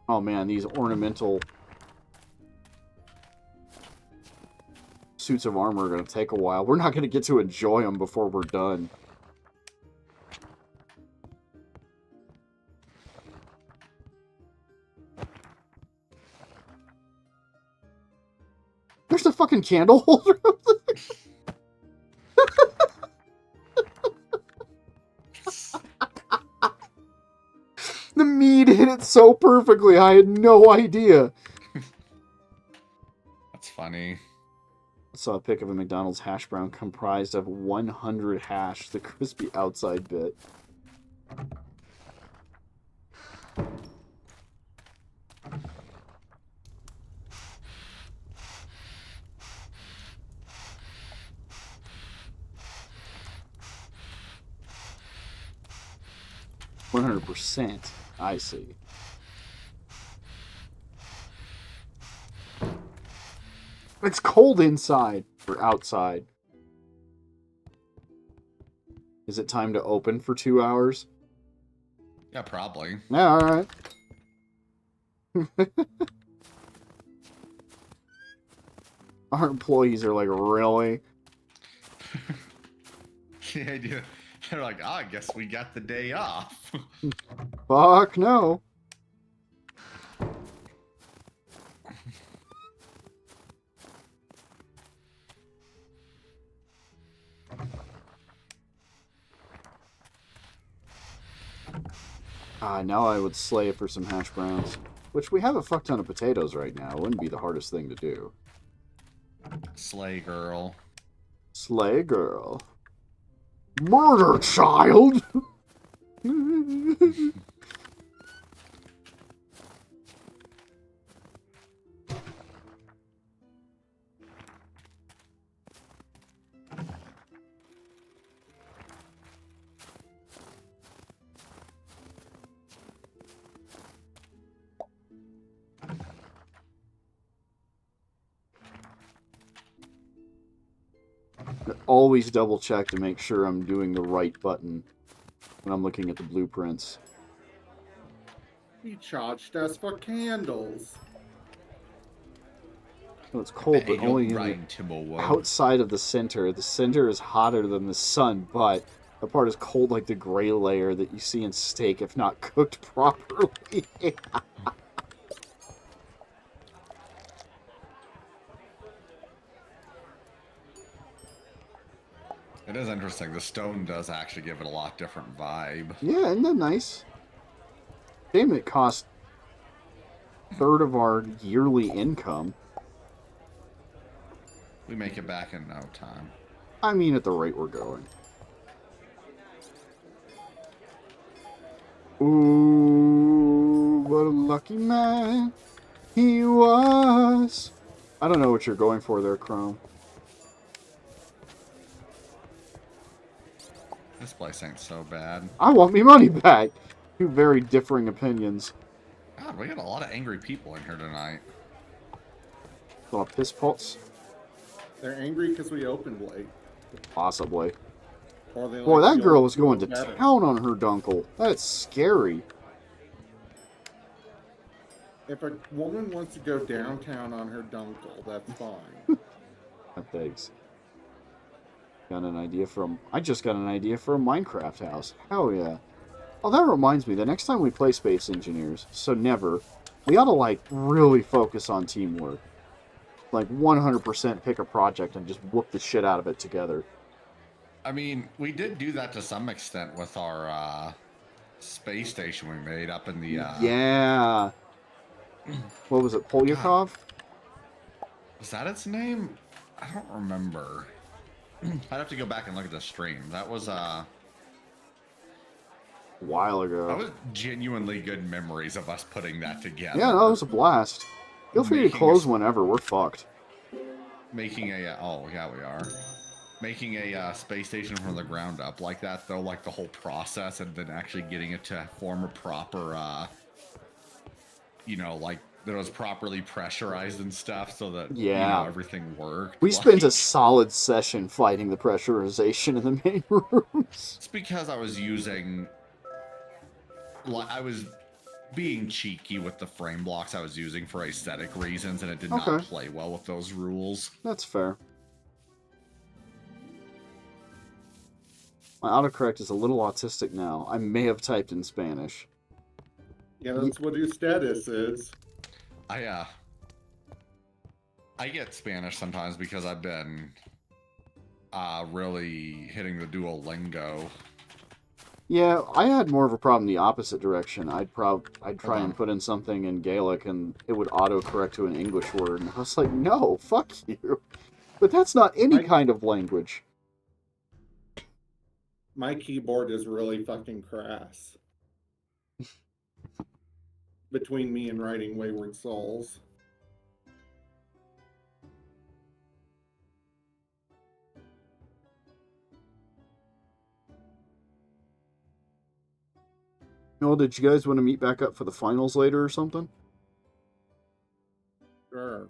Oh man, these ornamental suits of armor are going to take a while. We're not going to get to enjoy them before we're done. There's a fucking candle holder. The mead hit it so perfectly, I had no idea. That's funny. I saw a pic of a McDonald's hash brown comprised of 100 hash, the crispy outside bit. %. I see. It's cold inside or outside. Is it time to open for 2 hours? Yeah, probably. Yeah, alright. Our employees are like, really? Yeah, they're like, oh, I guess we got the day off. Fuck no. Now I would slay for some hash browns. Which we have a fuck ton of potatoes right now. It wouldn't be the hardest thing to do. Slay girl. Slay girl. Murder child! Always double check to make sure I'm doing the right button when I'm looking at the blueprints. He charged us for candles. Oh, it's cold, Hey, but only don't in rhyme, Timbo. outside of the center. The center is hotter than the sun, but the part is cold like the gray layer that you see in steak if not cooked properly. It is interesting. The stone does actually give it a lot different vibe. Yeah, isn't that nice? Damn, it costs a third of our yearly income. We make it back in no time. I mean, at the rate we're going. Ooh, what a lucky man he was. I don't know what you're going for there, Chrome. This place ain't so bad. I want me money back. Two very differing opinions. God, we got a lot of angry people in here tonight. A lot of piss pots? They're angry because we opened late. Possibly. Or they Boy, like that the girl old was going to school better. town on her dunkel. That's scary. If a woman wants to go downtown on her dunkel, that's fine. That begs. Got an idea from... I just got an idea for a Minecraft house. Hell yeah. Oh, that reminds me. The next time we play Space Engineers, so never, we ought to, like, really focus on teamwork. Like, 100% pick a project and just whoop the shit out of it together. I mean, we did do that to some extent with our space station we made up in the... Yeah. What was it, Polyakov? Was that its name? I don't remember. I'd have to go back and look at the stream. That was A while ago. that was genuinely good memories of us putting that together. Yeah, no, it was a blast. Feel free to Making close a- whenever. We're fucked. Making a oh yeah, we are making a space station from the ground up like that, though, like the whole process, and then actually getting it to form a proper like that it was properly pressurized and stuff, so that Yeah. everything worked. We Like, spent a solid session fighting the pressurization in the main rooms. It's because I was using, I was being cheeky with the frame blocks I was using for aesthetic reasons, and it did not Okay. play well with those rules. That's fair. My autocorrect is a little autistic now. I may have typed in Spanish. Yeah, that's what his status is. I get Spanish sometimes because I've been really hitting the Duolingo. Yeah, I had more of a problem the opposite direction. I'd try on. and put in something in Gaelic and it would auto-correct to an English word. And I was like, no, fuck you. But that's not any kind of language. My keyboard is really fucking crass. Between me and writing Wayward Souls. Well, did you guys want to meet back up for the finals later or something? Sure.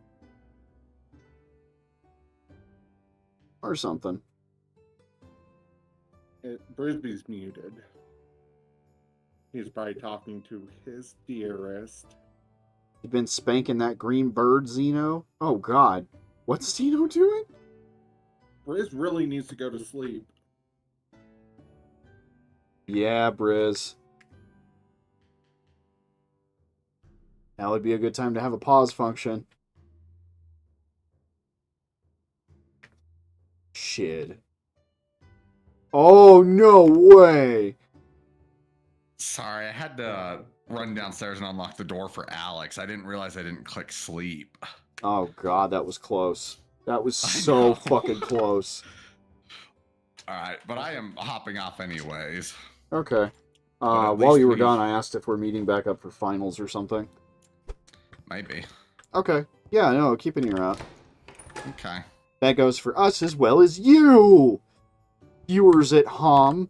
Or something. Brisby's muted. He's probably talking to his dearest. You been spanking that green bird, Zeno? Oh, God. What's Zeno doing? Briz really needs to go to sleep. Yeah, Briz. Now would be a good time to have a pause function. Shit. Oh, no way! Sorry, I had to run downstairs and unlock the door for Alex. I didn't realize I didn't click sleep. Oh, God, that was close. That was I so know. fucking close. Alright, but I am hopping off anyways. Okay. But at While least you were we- gone, I asked if we're meeting back up for finals or something. Maybe. Okay. Yeah, no, keep an ear out. Okay. That goes for us as well as you! Viewers at home.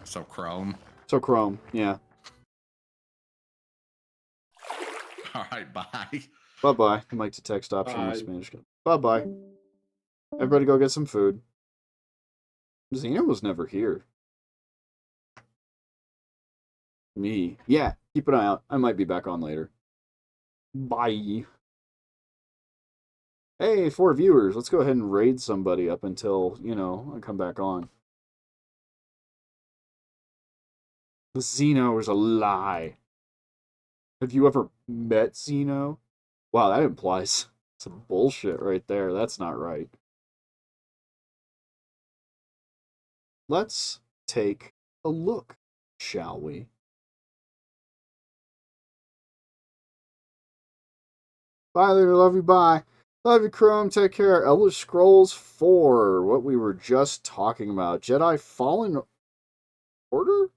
So Chrome. So Chrome, yeah. Alright, bye. Bye-bye. I like to text option in Bye. Spanish. Bye-bye. Everybody go get some food. Xena was never here. Me. Yeah, keep an eye out. I might be back on later. Bye. Hey, 4 viewers. Let's go ahead and raid somebody up until, you know, I come back on. The Xeno is a lie. Have you ever met Xeno? Wow, that implies some bullshit right there. That's not right. Let's take a look, shall we? Bye later, love you, bye. Love you, Chrome, take care. Elder Scrolls 4, what we were just talking about. Jedi Fallen Order?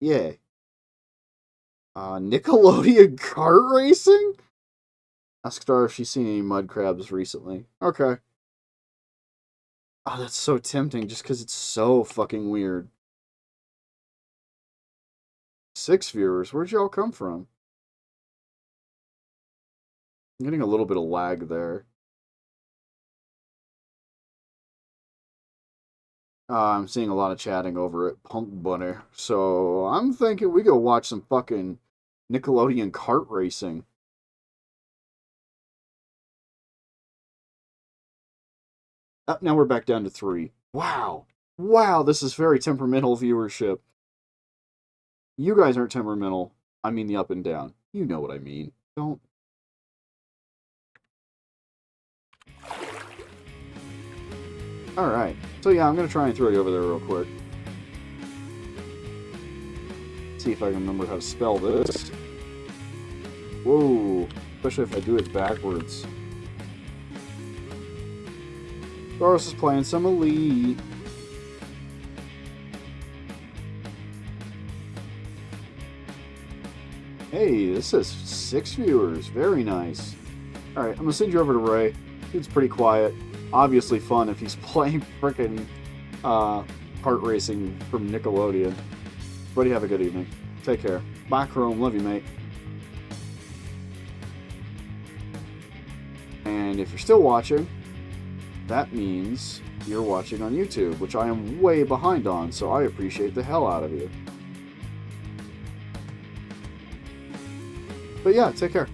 Yeah. Nickelodeon kart racing? Ask Star if she's seen any mud crabs recently. Okay. Oh, that's so tempting just because it's so fucking weird. 6 viewers, where'd y'all come from? I'm getting a little bit of lag there. I'm seeing a lot of chatting over at Punk Bunny. So I'm thinking we go watch some fucking Nickelodeon kart racing. Now we're back down to 3. Wow. Wow, this is very temperamental viewership. You guys aren't temperamental. I mean the up and down. You know what I mean. Don't. Alright. So yeah, I'm going to try and throw you over there real quick. See if I can remember how to spell this. Whoa. Especially if I do it backwards. Doris is playing some Elite. Hey, this is 6 viewers. Very nice. Alright, I'm going to send you over to Ray. Dude's pretty quiet. Obviously fun if he's playing frickin' kart racing from Nickelodeon. Everybody have a good evening. Take care. Bye, Chrome. Love you, mate. And if you're still watching, that means you're watching on YouTube, which I am way behind on, so I appreciate the hell out of you. But yeah, take care.